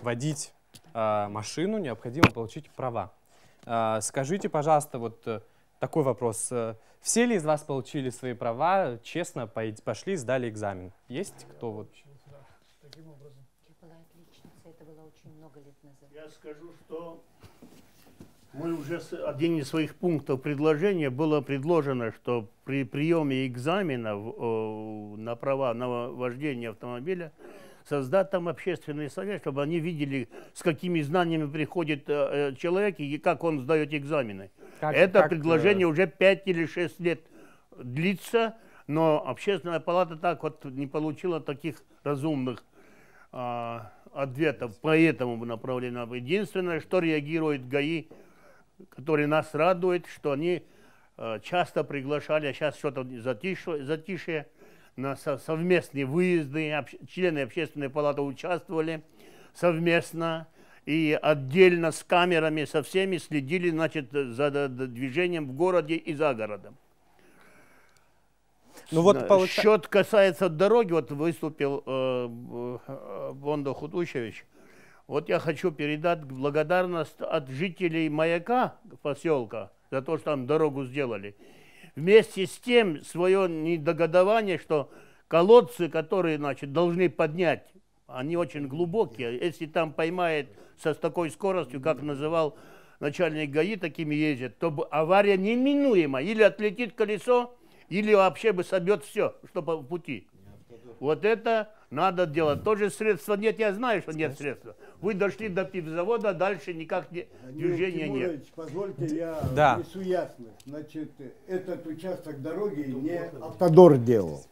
водить машину, необходимо получить права. Скажите, пожалуйста, вот такой вопрос. Все ли из вас получили свои права, честно пошли, сдали экзамен? Есть кто вот? Это была отличница, это было очень много лет назад. Я скажу, что мы уже один из своих пунктов предложения было предложено, что при приеме экзаменов на права на вождение автомобиля создать там общественный совет, чтобы они видели, с какими знаниями приходит человек и как он сдает экзамены. Это предложение уже 5 или 6 лет длится, но общественная палата так вот не получила таких разумных ответов по этому направлению. Единственное, что реагирует ГАИ, который нас радует, что они часто приглашали, а сейчас что-то затишье, на совместные выезды, члены общественной палаты участвовали совместно и отдельно с камерами, со всеми следили, значит, за движением в городе и за городом. Ну, вот Счет касается дороги, вот выступил Бондо Хутущевич. Вот я хочу передать благодарность от жителей Маяка, поселка, за то, что там дорогу сделали. Вместе с тем свое недогодование, что колодцы, которые, значит, должны поднять, они очень глубокие. Если там поймает с такой скоростью, как называл начальник ГАИ, такими ездят, то авария неминуема. Или отлетит колесо, или вообще бы собьет все, что по пути. Вот это надо делать. Тоже средства нет, я знаю, что нет средств. Вы дошли до пивзавода, дальше никак движения нет. Позвольте, я внесу ясность. Значит, этот участок дороги не Автодор делал.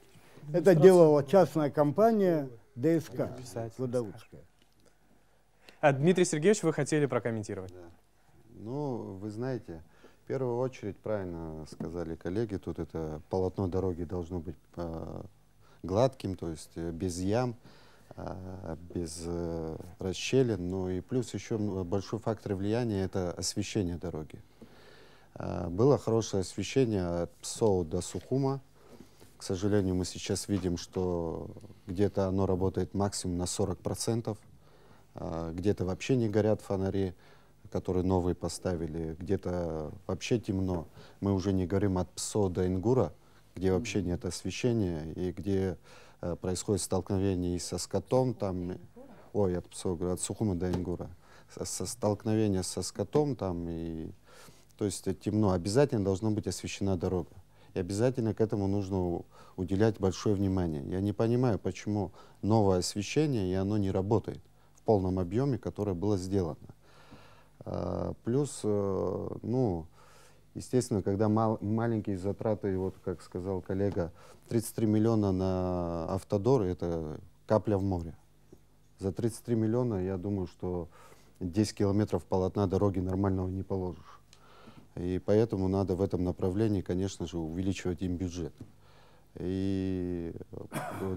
Это делала частная компания ДСК Гудаутская. Дмитрий Сергеевич, вы хотели прокомментировать? Да. Ну, вы знаете, в первую очередь, правильно сказали коллеги, тут это полотно дороги должно быть гладким, то есть без ям, без расщелин. Ну и плюс еще большой фактор влияния — это освещение дороги. Было хорошее освещение от Псоу до Сухума. К сожалению, мы сейчас видим, что где-то оно работает максимум на 40%, где-то вообще не горят фонари, которые новые поставили, где-то вообще темно. Мы уже не говорим от Псоу до Ингура, где вообще нет освещения, и где происходит столкновение и со скотом, там, от Сухума до Ингура, столкновение со скотом, там, и, то есть темно. Обязательно должна быть освещена дорога. И обязательно к этому нужно уделять большое внимание. Я не понимаю, почему новое освещение, и оно не работает в полном объеме, которое было сделано. Плюс, ну, естественно, когда маленькие затраты, вот как сказал коллега, 33 миллиона на автодор, это капля в море. За 33 миллиона, я думаю, что 10 километров полотна дороги нормального не положишь. И поэтому надо в этом направлении, конечно же, увеличивать им бюджет. И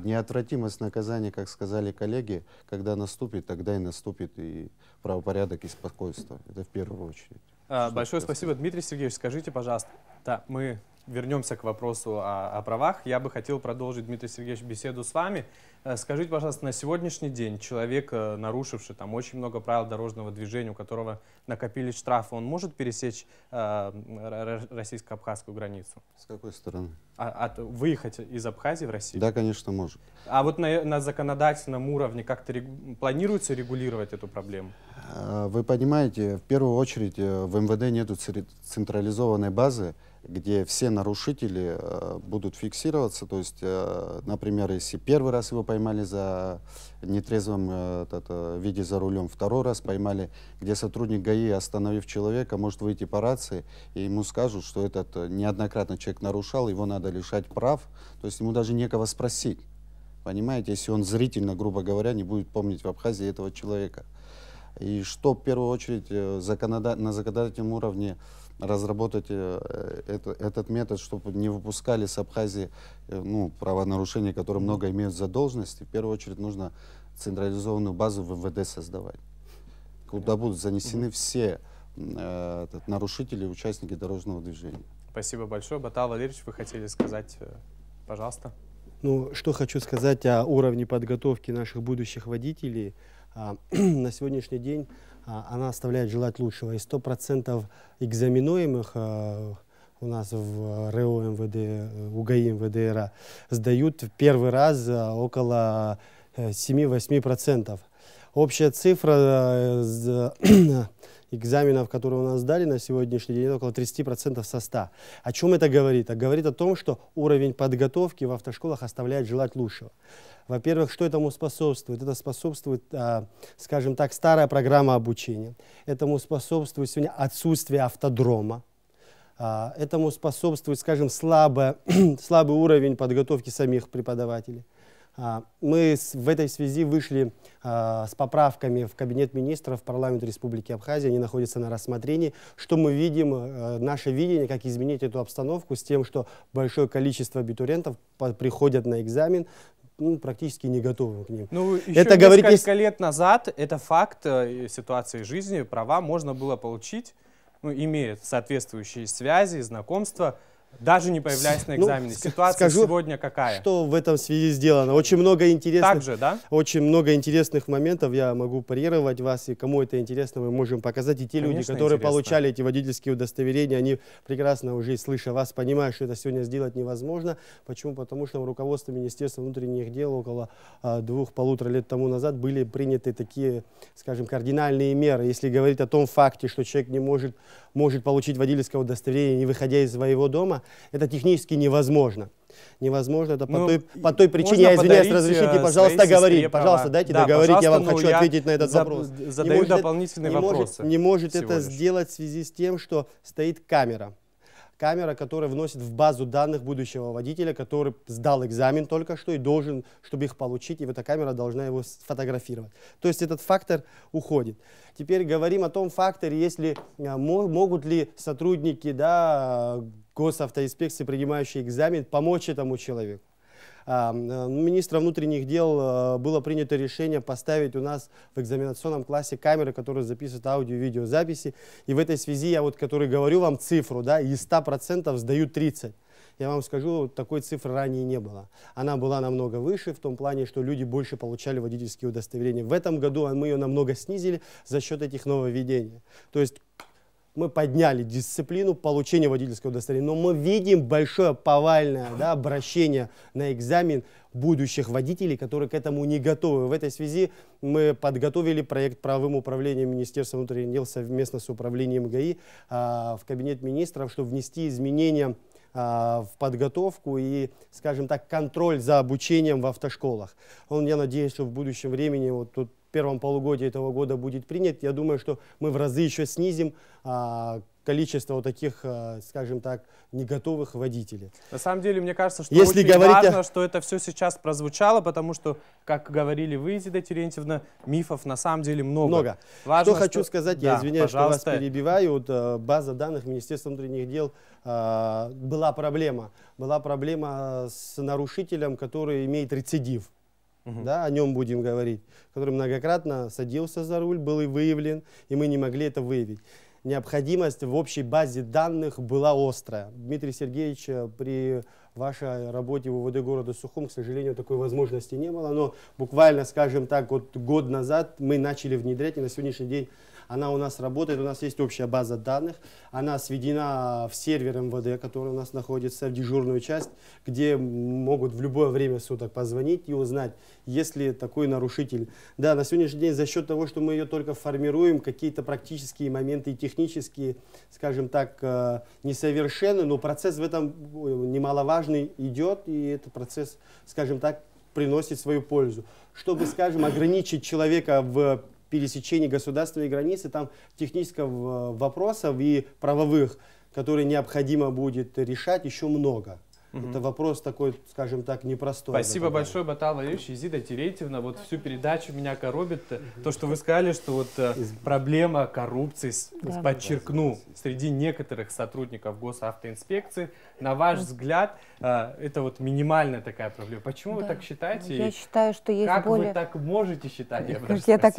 неотвратимость наказания, как сказали коллеги, когда наступит, тогда и наступит и правопорядок, и спокойствие. Это в первую очередь. Большое спасибо, Дмитрий Сергеевич. Скажите, пожалуйста, да, мы вернемся к вопросу о правах. Я бы хотел продолжить, Дмитрий Сергеевич, беседу с вами. Скажите, пожалуйста, на сегодняшний день человек, нарушивший там очень много правил дорожного движения, у которого накопились штрафы, он может пересечь российско-абхазскую границу? С какой стороны? Выехать из Абхазии в Россию? Да, конечно, может. А вот на законодательном уровне как-то планируется регулировать эту проблему? Вы понимаете, в первую очередь в МВД нету централизованной базы, где все нарушители будут фиксироваться. То есть, например, если первый раз его поймали за нетрезвом виде за рулем, второй раз поймали, где сотрудник ГАИ, остановив человека, может выйти по рации, и ему скажут, что этот неоднократно человек нарушал, его надо лишать прав. То есть ему даже некого спросить. Понимаете, если он зрительно, грубо говоря, не будет помнить в Абхазии этого человека. И что в первую очередь на законодательном уровне разработать этот метод, чтобы не выпускали с Абхазии правонарушения, которые много имеют задолженности, в первую очередь нужно централизованную базу в МВД создавать, куда будут занесены все нарушители и участники дорожного движения. Спасибо большое. Батал Валерьевич, вы хотели сказать, пожалуйста. Ну, что хочу сказать о уровне подготовки наших будущих водителей. На сегодняшний день она оставляет желать лучшего. И 100% экзаменуемых у нас в РЭО МВД, УГАИ МВД сдают в первый раз около 7-8%. Общая цифра экзаменов, которые у нас сдали на сегодняшний день, около 30% со 100. О чем это говорит? Говорит о том, что уровень подготовки в автошколах оставляет желать лучшего. Во-первых, что этому способствует? Это способствует, скажем так, старая программа обучения. Этому способствует сегодня отсутствие автодрома. Этому способствует, скажем, слабый уровень подготовки самих преподавателей. Мы в этой связи вышли с поправками в Кабинет министров парламента Республики Абхазия. Они находятся на рассмотрении. Что мы видим, наше видение, как изменить эту обстановку с тем, что большое количество абитуриентов приходят на экзамен, практически не готовы к ним. Ну, еще это несколько лет назад это факт ситуации жизни, права можно было получить, имея соответствующие связи, знакомства, даже не появляясь на экзамене. Ситуация сегодня какая? Что в этом связи сделано? Очень много интересных, так же, да? Очень много интересных моментов. Я могу парировать вас, и кому это интересно, мы можем показать. И те люди, которые получали эти водительские удостоверения, они прекрасно уже, слыша вас, понимают, что это сегодня сделать невозможно. Почему? Потому что в руководстве Министерства внутренних дел около 2-1,5 лет тому назад были приняты такие, скажем, кардинальные меры. Если говорить о том факте, что человек не может получить водительское удостоверение, не выходя из своего дома, это технически невозможно. Невозможно, это по той причине, я извиняюсь, разрешите, пожалуйста, говорить. Пожалуйста, дайте договорить, я вам хочу ответить на этот вопрос. Задаю дополнительные вопросы. Не может это сделать в связи с тем, что стоит камера. Камера, которая вносит в базу данных будущего водителя, который сдал экзамен только что и должен, чтобы их получить, и эта камера должна его сфотографировать. То есть этот фактор уходит. Теперь говорим о том факторе, если могут ли сотрудники госавтоинспекции, принимающие экзамен, помочь этому человеку. Министром внутренних дел было принято решение поставить у нас в экзаменационном классе камеры, которые записывают аудио- и видеозаписи. И в этой связи я который говорю вам цифру, из 100% сдают 30%. Я вам скажу, такой цифры ранее не было. Она была намного выше, в том плане, что люди больше получали водительские удостоверения. В этом году мы ее намного снизили за счет этих нововведений. То есть мы подняли дисциплину получения водительского удостоверения, но мы видим большое повальное обращение на экзамен будущих водителей, которые к этому не готовы. В этой связи мы подготовили проект правовым управлением Министерства внутренних дел совместно с управлением ГАИ в Кабинет министров, чтобы внести изменения в подготовку и, скажем так, контроль за обучением в автошколах. Я надеюсь, что в будущем времени первом полугодии этого года будет принят, я думаю, что мы в разы еще снизим количество вот таких, скажем так, не готовых водителей. На самом деле, мне кажется, что Если очень говорить важно, что это все сейчас прозвучало, потому что, как говорили вы, Изида Терентьевна, мифов на самом деле много. Важно, что хочу сказать, да, я извиняюсь, пожалуйста. что вас перебиваю. Вот, база данных Министерства внутренних дел, была проблема. Была проблема с нарушителем, который имеет рецидив. Да, о нем будем говорить, который многократно садился за руль, был и выявлен, и мы не могли это выявить. Необходимость в общей базе данных была острая. Дмитрий Сергеевич, при вашей работе в УВД города Сухум, к сожалению, такой возможности не было, но буквально, скажем так, вот год назад мы начали внедрять, и на сегодняшний день она у нас работает, у нас есть общая база данных, она сведена в сервер МВД, который у нас находится, в дежурную часть, где могут в любое время суток позвонить и узнать, есть ли такой нарушитель. Да, на сегодняшний день за счет того, что мы ее только формируем, какие-то практические моменты и технические, скажем так, несовершенны, но процесс в этом немаловажный идет, и этот процесс, скажем так, приносит свою пользу. Чтобы, скажем, ограничить человека в пересечении государственной границы, там технических вопросов и правовых, которые необходимо будет решать, еще много. Это вопрос такой, скажем так, непростой. Спасибо большое, Батал Валерьевич. Изида Терентьевна, вот всю передачу меня коробит то, что вы сказали, что вот проблема коррупции, подчеркну, среди некоторых сотрудников госавтоинспекции, на ваш взгляд, это вот минимальная такая проблема. Почему вы так считаете? Я считаю, что есть как более... вы так можете считать? Я так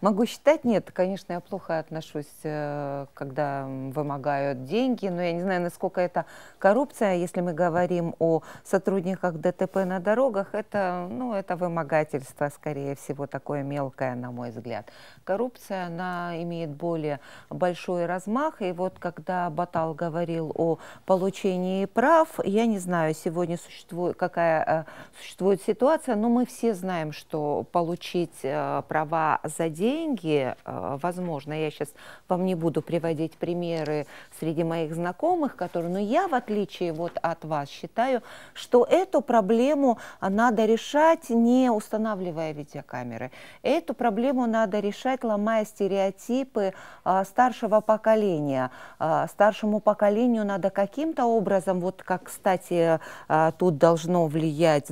могу считать? Нет, конечно, я плохо отношусь, когда вымогают деньги, но я не знаю, насколько это коррупция, если мы говорим о сотрудниках ДТП на дорогах, это, ну, это вымогательство, скорее всего, такое мелкое, на мой взгляд. Коррупция, она имеет более большой размах, и вот когда Батал говорил о получении прав, я не знаю, сегодня какая существует ситуация, но мы все знаем, что получить права за деньги возможно. Я сейчас вам не буду приводить примеры среди моих знакомых, которые, но я, в отличие вот от вас, считаю, что эту проблему надо решать, не устанавливая видеокамеры. Эту проблему надо решать, ломая стереотипы старшего поколения. Старшему поколению надо каким-то образом, вот как, кстати, тут должна влиять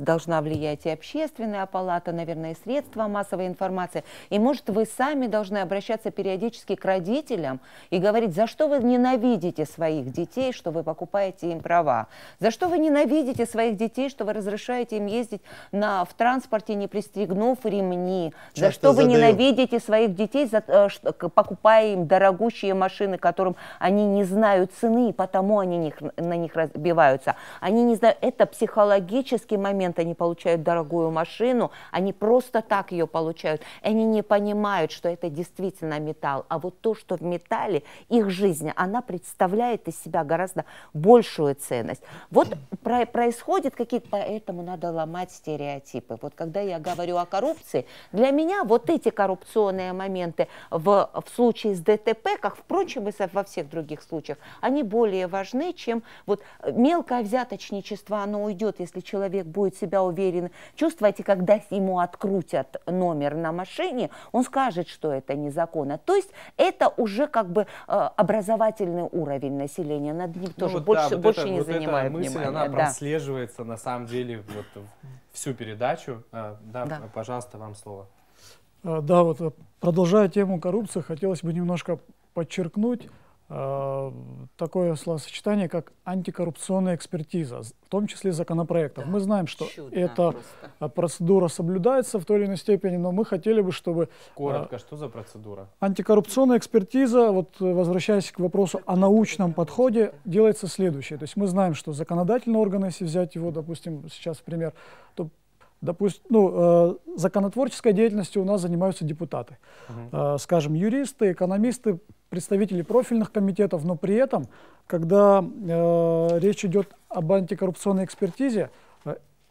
и общественная палата, наверное, и средства массовой информации. И, может, вы сами должны обращаться периодически к родителям и говорить, за что вы ненавидите своих детей, что вы покупаете им права, за что вы ненавидите своих детей, что вы разрешаете им ездить в транспорте, не пристегнув ремни, за что вы ненавидите своих детей, покупая им дорогущие машины, которым они не знают цены, и потому они на них разбиваются. Они не знают, это психологический момент, они получают дорогую машину, они просто так ее получают, они не понимают, что это действительно металл, а вот то, что в металле, их жизнь, она представляет из себя гораздо большую ценность. Вот происходит какие-то, поэтому надо ломать стереотипы. Вот когда я говорю о коррупции, для меня вот эти коррупционные моменты в случае с ДТП, как, впрочем, и во всех других случаях, они более важны, чем вот мелкое взяточничество, оно уйдет, если человек будет себя уверенно чувствовать, и когда ему открутят номер на машине, он скажет, что это незаконно. То есть это уже как бы образовательный уровень населения, над ним тоже больше не занимают внимания. Она прослеживается на самом деле вот всю передачу. Пожалуйста, вам слово. Да, вот продолжая тему коррупции, хотелось бы немножко подчеркнуть такое словосочетание, как антикоррупционная экспертиза, в том числе законопроектов. Да, мы знаем, что эта процедура соблюдается в той или иной степени, но мы хотели бы, чтобы... Коротко, что за процедура? Антикоррупционная экспертиза, вот возвращаясь к вопросу о научном подходе, делается следующее. То есть мы знаем, что законодательные органы, если взять его, допустим, сейчас в пример, то законотворческой деятельностью у нас занимаются депутаты, скажем, юристы, экономисты, представители профильных комитетов, но при этом, когда речь идет об антикоррупционной экспертизе,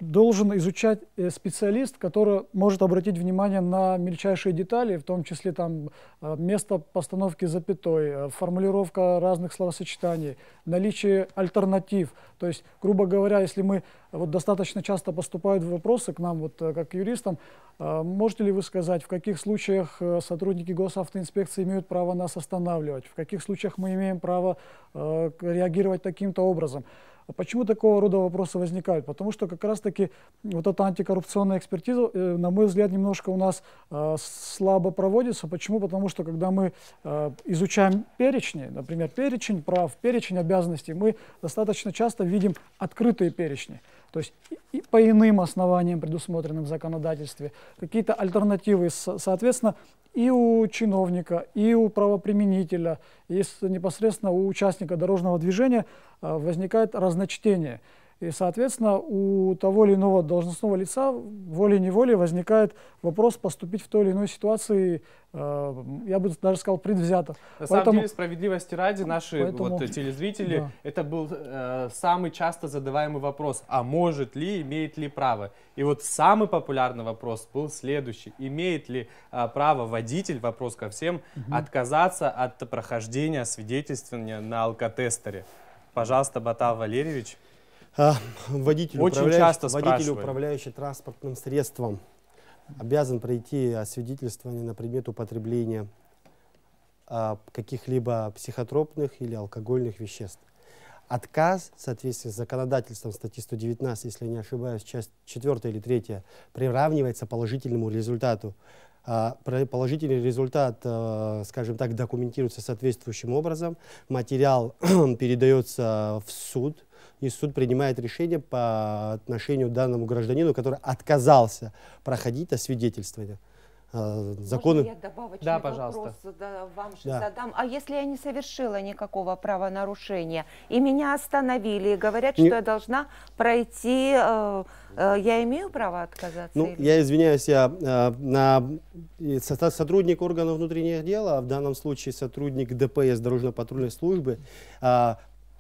должен изучать специалист, который может обратить внимание на мельчайшие детали, в том числе там место постановки запятой, формулировка разных словосочетаний, наличие альтернатив. То есть, грубо говоря, если мы вот достаточно часто поступают вопросы к нам, вот как к юристам, можете ли вы сказать, в каких случаях сотрудники госавтоинспекции имеют право нас останавливать, в каких случаях мы имеем право реагировать таким-то образом? Почему такого рода вопросы возникают? Потому что как раз-таки вот эта антикоррупционная экспертиза, на мой взгляд, немножко у нас слабо проводится. Почему? Потому что когда мы изучаем перечни, например, перечень прав, перечень обязанностей, мы достаточно часто видим открытые перечни. То есть и по иным основаниям, предусмотренным в законодательстве, какие-то альтернативы, соответственно, и у чиновника, и у правоприменителя, и непосредственно у участника дорожного движения возникает разночтение. И, соответственно, у того или иного должностного лица волей-неволей возникает вопрос поступить в той или иной ситуации, я бы даже сказал, предвзято. На самом деле, справедливости ради, наши вот, телезрители, да, это был самый часто задаваемый вопрос, а может ли, имеет ли право? И вот самый популярный вопрос был следующий. Имеет ли право водитель, вопрос ко всем, отказаться от прохождения свидетельствования на алкотестере? Пожалуйста, Батал Валерьевич. Водитель, управляющий транспортным средством, обязан пройти освидетельствование на предмет употребления каких-либо психотропных или алкогольных веществ. Отказ, в соответствии с законодательством статьи 119, если я не ошибаюсь, часть 4 или 3, приравнивается положительному результату. Положительный результат, скажем так, документируется соответствующим образом. Материал передается в суд, и суд принимает решение по отношению к данному гражданину, который отказался проходить освидетельствование. Можно я добавочный пожалуйста. вопрос вам же задам? А если я не совершила никакого правонарушения, и меня остановили, и говорят, что я должна пройти, я имею право отказаться? Ну, я извиняюсь, сотрудник органов внутренних дел, а в данном случае сотрудник ДПС, дорожно-патрульной службы,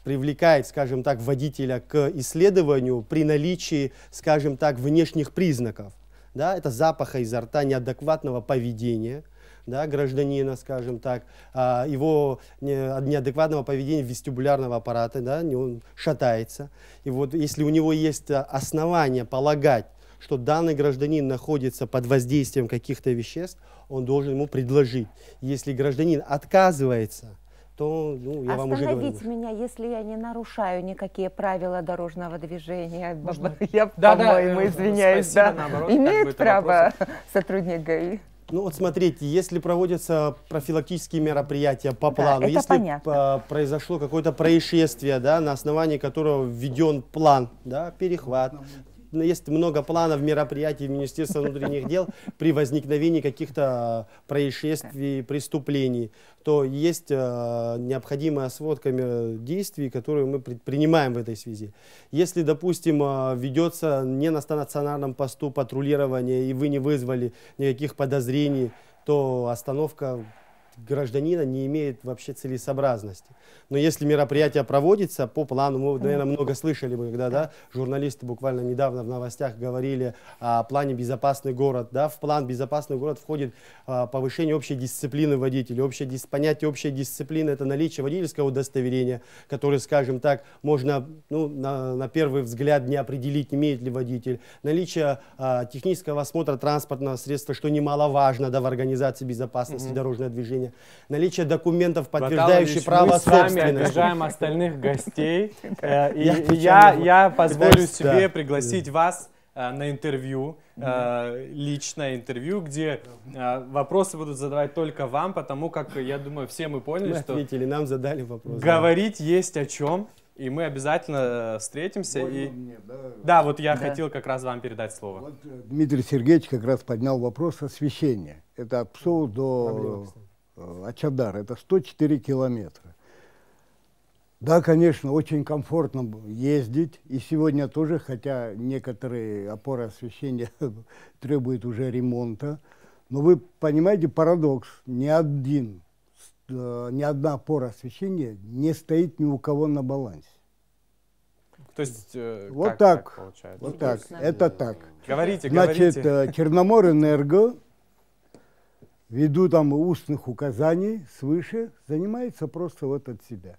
привлекает, скажем так, водителя к исследованию при наличии, скажем так, внешних признаков. Да, это запаха изо рта, неадекватного поведения, да, гражданина, скажем так, его неадекватного поведения вестибулярного аппарата, да, он шатается. И вот если у него есть основания полагать, что данный гражданин находится под воздействием каких-то веществ, он должен ему предложить. Если гражданин отказывается, то, ну, я вам уже говорю. Остановить меня, если я не нарушаю никакие правила дорожного движения. Можно? Я, по-моему, извиняюсь, спасибо, да. наоборот, Имеет право сотрудник ГАИ? Ну вот смотрите, если проводятся профилактические мероприятия по плану, это если понятно. Произошло какое-то происшествие, да, на основании которого введен план, да, перехват, есть много планов мероприятий в Министерстве внутренних дел при возникновении каких-то происшествий, преступлений, то есть необходимая сводка действий, которые мы предпринимаем в этой связи. Если, допустим, ведется не на стационарном посту патрулирование, и вы не вызвали никаких подозрений, то остановка гражданина не имеет вообще целесообразности. Но если мероприятие проводится по плану, мы, наверное, много слышали, когда журналисты буквально недавно в новостях говорили о плане «Безопасный город». Да, в план «Безопасный город» входит повышение общей дисциплины водителя. Понятие общей дисциплины – это наличие водительского удостоверения, которое, скажем так, можно на первый взгляд не определить, имеет ли водитель. Наличие технического осмотра транспортного средства, что немаловажно, да, в организации безопасности дорожного движения. Наличие документов, подтверждающих право собственности. Мы обижаем остальных гостей. Я позволю себе пригласить вас на интервью, личное интервью, где вопросы будут задавать только вам, потому как, я думаю, все мы поняли, что нам задали вопрос. Говорить есть о чем, и мы обязательно встретимся. Да, вот я хотел как раз вам передать слово. Вот Дмитрий Сергеевич как раз поднял вопрос освещения. Это от Псоу до Ачадар, это 104 километра. Да, конечно, очень комфортно ездить. И сегодня тоже, хотя некоторые опоры освещения требуют уже ремонта. Но вы понимаете парадокс. Ни одна опора освещения не стоит ни у кого на балансе. То есть, Вот как так. получается? Вот так. Интересно. Это так. Говорите, Значит, говорите. Черноморэнерго, ввиду там устных указаний свыше, занимается просто вот от себя.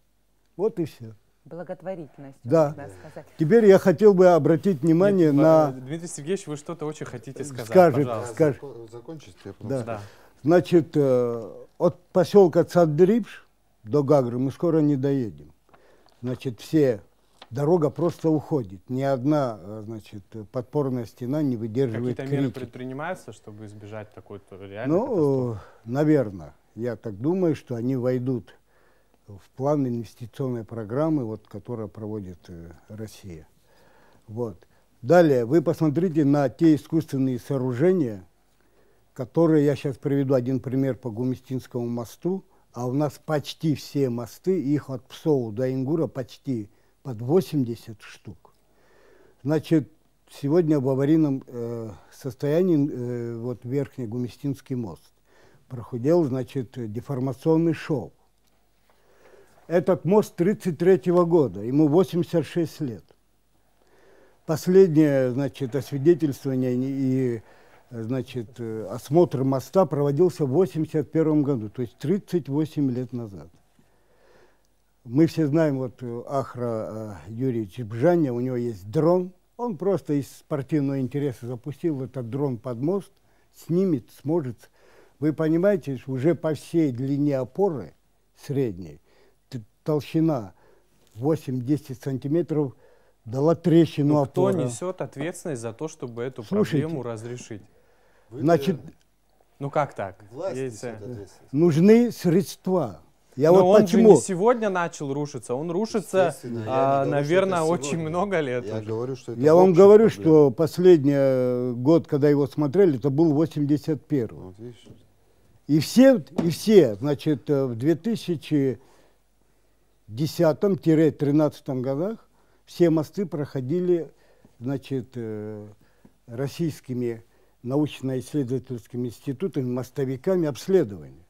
Вот и все. Благотворительностью, Да. можно сказать. Теперь я хотел бы обратить внимание Нет, на... Дмитрий Сергеевич, вы что-то очень хотите сказать, Скажет, пожалуйста. скажет. Закончите, я потом Да. скажу. Да. Значит, от поселка Цадрипш до Гагры мы скоро не доедем. Значит, дорога просто уходит. Ни одна, значит, подпорная стена не выдерживает Какие-то меры критики. предпринимаются, чтобы избежать такой-то реальной Ну, катастрофы? наверное, я так думаю, что они войдут в план инвестиционной программы, вот, которую проводит Россия. Вот. Далее, вы посмотрите на те искусственные сооружения, которые, я сейчас приведу один пример по Гумистинскому мосту, а у нас почти все мосты, их от Псоу до Ингура почти под 80 штук. Значит, сегодня в аварийном состоянии вот Верхний Гумистинский мост проходил, значит, деформационный шов. Этот мост 1933 года, ему 86 лет. Последнее, значит, освидетельствование и, значит, осмотр моста проводился в 1981 году, то есть 38 лет назад. Мы все знаем, вот Ахра Юрьевич Бжаня, у него есть дрон, он просто из спортивного интереса запустил этот дрон под мост, снимет, сможет. Вы понимаете, уже по всей длине опоры средней, толщина 8-10 сантиметров дала трещину Ну, кто опоры. несет ответственность за то, чтобы эту Слушайте, проблему разрешить? Значит, Ну как так? Власть Есть, несет ответственность. нужны средства. Я Но вот он же почему... не сегодня начал рушиться, он рушится, Естественно, я не говорю, наверное, что это очень сегодня. много лет Я уже. говорю, что это Я вам общая говорю, проблема. что последний год, когда его смотрели, это был 81. Вот видишь, И все, значит, в 2010-13 годах все мосты проходили, значит, российскими научно-исследовательскими институтами, мостовиками обследования.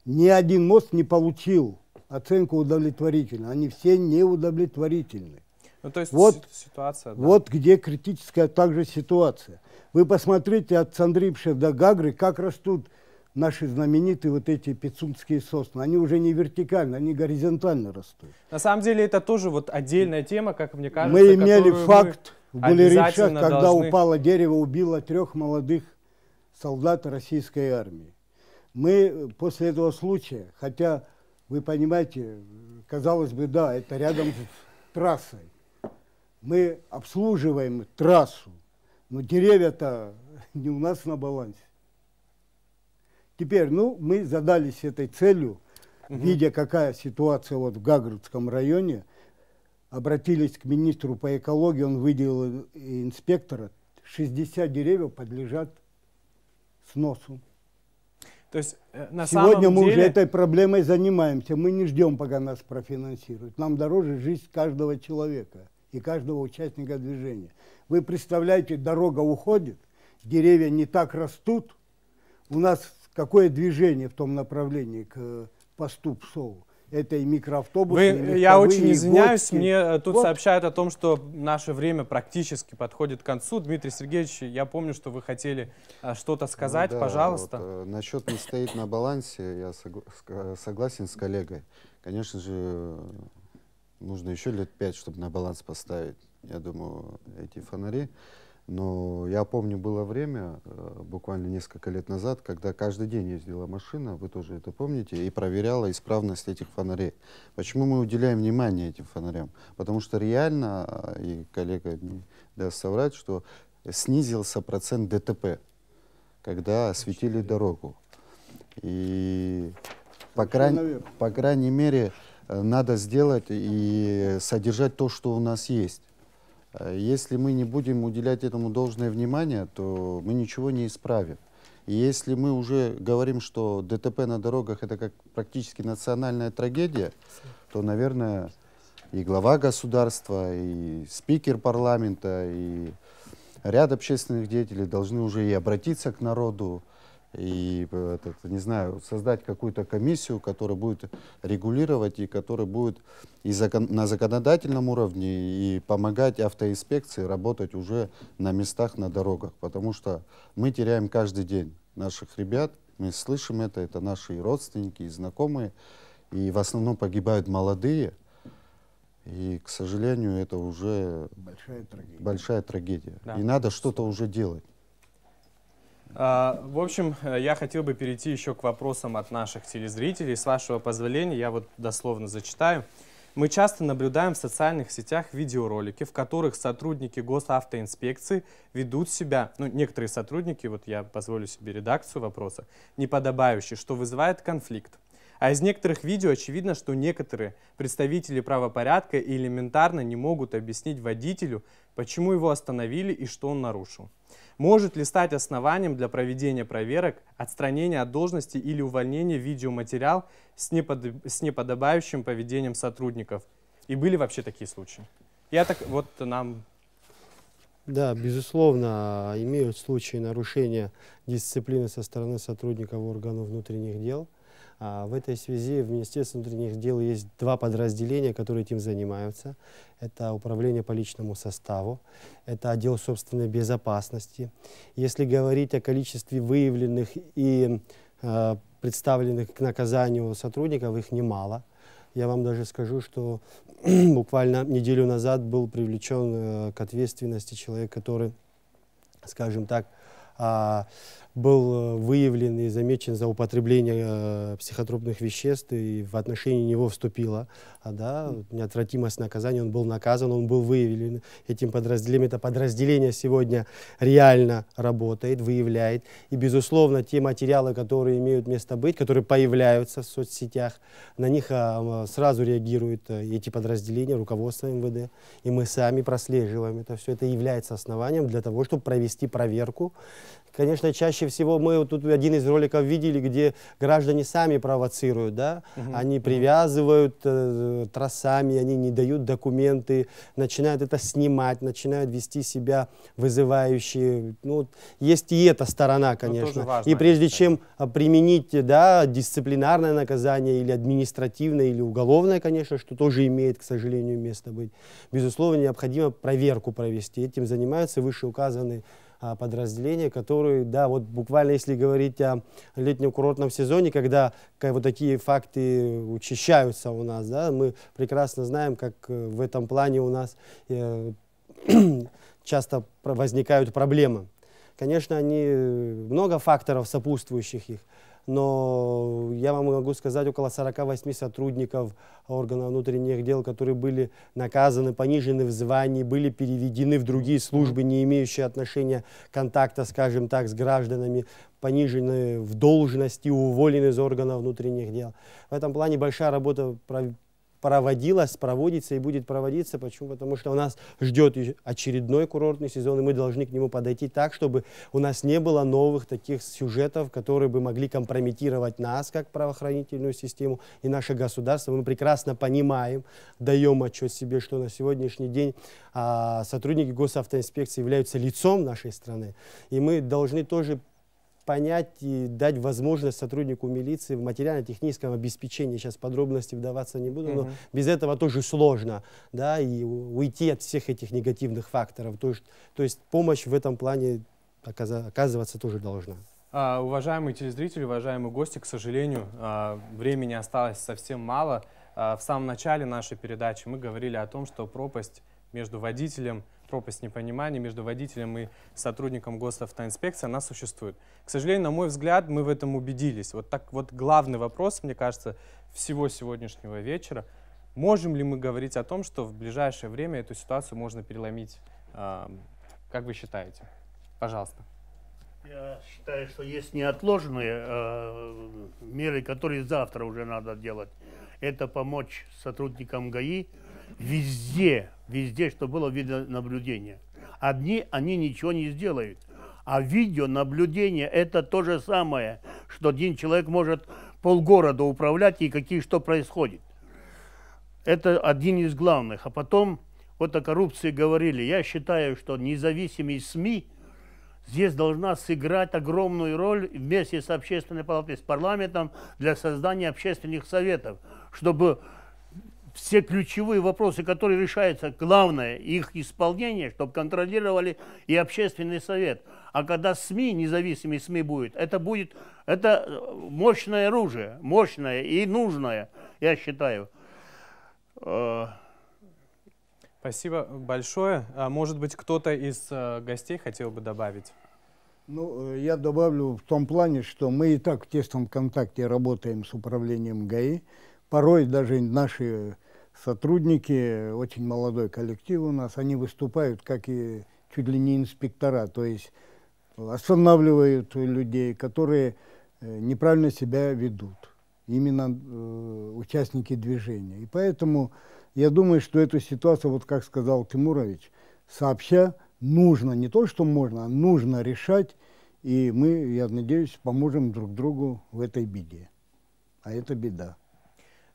Ни один мост не получил оценку удовлетворительную. Они все неудовлетворительны. Ну, то есть Вот- ситуация, да. Вот где критическая также ситуация. Вы посмотрите от Цандрипша до Гагры, как растут наши знаменитые вот эти пицунские сосны. Они уже не вертикально, они горизонтально растут. На самом деле это тоже вот отдельная тема, как мне кажется, Мы имели которую факт в Булеричах, обязательно когда должны- упало дерево, убило 3 молодых солдат российской армии. Мы после этого случая, хотя, вы понимаете, казалось бы, да, это рядом с трассой. Мы обслуживаем трассу, но деревья-то не у нас на балансе. Теперь, ну, мы задались этой целью, видя, какая ситуация вот в Гагрицком районе, обратились к министру по экологии, он выделил инспектора, 60 деревьев подлежат сносу. То есть на Сегодня самом мы уже деле... этой проблемой занимаемся, мы не ждем, пока нас профинансируют. Нам дороже жизнь каждого человека и каждого участника движения. Вы представляете, дорога уходит, деревья не так растут, у нас какое движение в том направлении к посту ПСОУ? Это и микроавтобусы, и Я легковые, очень и извиняюсь, гольфы. мне тут Вот. сообщают о том, что наше время практически подходит к концу. Дмитрий Сергеевич, я помню, что вы хотели что-то сказать, ну да, пожалуйста. Вот, насчет не стоит на балансе, я согласен с коллегой. Конечно же, нужно еще лет 5, чтобы на баланс поставить, я думаю, эти фонари. Но я помню, было время, буквально несколько лет назад, когда каждый день ездила машина, вы тоже это помните, и проверяла исправность этих фонарей. Почему мы уделяем внимание этим фонарям? Потому что реально, и коллега не даст соврать, что снизился процент ДТП, когда осветили дорогу. И по крайней мере надо сделать и содержать то, что у нас есть. Если мы не будем уделять этому должное внимание, то мы ничего не исправим. И если мы уже говорим, что ДТП на дорогах это как практически национальная трагедия, то, наверное, и глава государства, и спикер парламента, и ряд общественных деятелей должны уже и обратиться к народу, и, не знаю, создать какую-то комиссию, которая будет регулировать и которая будет на законодательном уровне и помогать автоинспекции работать уже на местах, на дорогах. Потому что мы теряем каждый день наших ребят, мы слышим это наши и родственники, и знакомые, и в основном погибают молодые. И, к сожалению, это уже большая трагедия. Да. И надо что-то уже делать. В общем, я хотел бы перейти еще к вопросам от наших телезрителей. С вашего позволения, я вот дословно зачитаю. Мы часто наблюдаем в социальных сетях видеоролики, в которых сотрудники госавтоинспекции ведут себя, ну, некоторые сотрудники, вот я позволю себе редакцию вопроса, неподобающе, что вызывает конфликт. А из некоторых видео очевидно, что некоторые представители правопорядка элементарно не могут объяснить водителю, почему его остановили и что он нарушил. Может ли стать основанием для проведения проверок, отстранения от должности или увольнения видеоматериал с неподобающим поведением сотрудников? И были вообще такие случаи? Да, безусловно, имеют случаи нарушения дисциплины со стороны сотрудников органов внутренних дел. В этой связи в Министерстве внутренних дел есть два подразделения, которые этим занимаются. Это управление по личному составу, это отдел собственной безопасности. Если говорить о количестве выявленных и представленных к наказанию сотрудников, их немало. Я вам даже скажу, что буквально неделю назад был привлечен к ответственности человек, который, скажем так, был выявлен и замечен за употребление психотропных веществ, и в отношении него вступила неотвратимость наказания. Он был наказан, он был выявлен этим подразделением. Это подразделение сегодня реально работает, выявляет. И, безусловно, те материалы, которые имеют место быть, которые появляются в соцсетях, на них сразу реагируют эти подразделения, руководство МВД. И мы сами прослеживаем это все. Это является основанием для того, чтобы провести проверку. Конечно, чаще всего мы тут один из роликов видели, где граждане сами провоцируют, да? Они привязывают тросами, они не дают документы, начинают это снимать, начинают вести себя вызывающе. Ну, есть и эта сторона, конечно. И прежде чем применить, да, дисциплинарное наказание или административное, или уголовное, конечно, что тоже имеет, к сожалению, место быть, безусловно, необходимо проверку провести. Этим занимаются вышеуказанные подразделения, которые, да, вот буквально если говорить о летнем курортном сезоне, когда вот такие факты учащаются у нас, да, мы прекрасно знаем, как в этом плане у нас часто возникают проблемы. Конечно, много факторов сопутствующих их, но я вам могу сказать, около 48 сотрудников органов внутренних дел, которые были наказаны, понижены в звании, были переведены в другие службы, не имеющие отношения контакта, скажем так, с гражданами, понижены в должности, уволены из органов внутренних дел. В этом плане большая работа проводится и будет проводиться. Почему? Потому что у нас ждет очередной курортный сезон, и мы должны к нему подойти так, чтобы у нас не было новых таких сюжетов, которые бы могли компрометировать нас, как правоохранительную систему, и наше государство. Мы прекрасно понимаем, даем отчет себе, что на сегодняшний день сотрудники госавтоинспекции являются лицом нашей страны, и мы должны тоже понять и дать возможность сотруднику милиции в материально-техническом обеспечении. Сейчас подробности вдаваться не буду, но без этого тоже сложно, да, и уйти от всех этих негативных факторов. То есть помощь в этом плане оказываться тоже должна. Уважаемые телезрители, уважаемые гости, к сожалению, времени осталось совсем мало. В самом начале нашей передачи мы говорили о том, что пропасть между водителем, пропасть непонимания между водителем и сотрудником госавтоинспекции, она существует. К сожалению, на мой взгляд, мы в этом убедились. Вот так вот главный вопрос, мне кажется, всего сегодняшнего вечера. Можем ли мы говорить о том, что в ближайшее время эту ситуацию можно переломить? Как вы считаете? Пожалуйста. Я считаю, что есть неотложные меры, которые завтра уже надо делать. Это помочь сотрудникам ГАИ везде, чтобы было видеонаблюдение. Одни они ничего не сделают. А видеонаблюдение это то же самое, что один человек может полгорода управлять и что происходит. Это один из главных. А потом, вот о коррупции говорили. Я считаю, что независимые СМИ здесь должна сыграть огромную роль вместе с общественной палатой, с парламентом для создания общественных советов, чтобы все ключевые вопросы, которые решаются, главное их исполнение, чтобы контролировали и общественный совет. А когда СМИ, независимые СМИ будет это мощное оружие, мощное и нужное, я считаю. Спасибо большое. Может быть, кто-то из гостей хотел бы добавить? Ну, я добавлю в том плане, что мы и так в тесном контакте работаем с управлением ГАИ. Порой даже наши сотрудники, очень молодой коллектив у нас, они выступают как и чуть ли не инспектора, то есть останавливают людей, которые неправильно себя ведут, именно участники движения. И поэтому я думаю, что эту ситуацию, вот как сказал Тимурович, сообща нужно, не то что можно, а нужно решать, и мы, я надеюсь, поможем друг другу в этой беде. А это беда.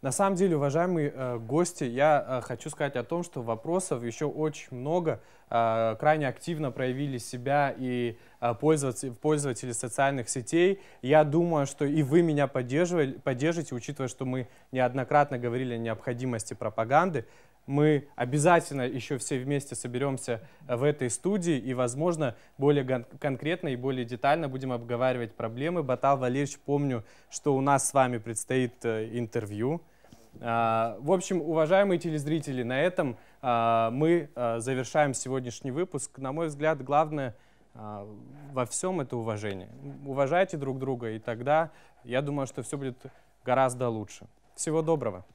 На самом деле, уважаемые гости, я хочу сказать о том, что вопросов еще очень много. Крайне активно проявили себя и пользователи социальных сетей. Я думаю, что и вы меня поддержите, учитывая, что мы неоднократно говорили о необходимости пропаганды. Мы обязательно еще все вместе соберемся в этой студии и, возможно, более конкретно и более детально будем обговаривать проблемы. Батал Валерьевич, помню, что у нас с вами предстоит интервью. В общем, уважаемые телезрители, на этом мы завершаем сегодняшний выпуск. На мой взгляд, главное во всем это уважение. Уважайте друг друга, и тогда, я думаю, что все будет гораздо лучше. Всего доброго!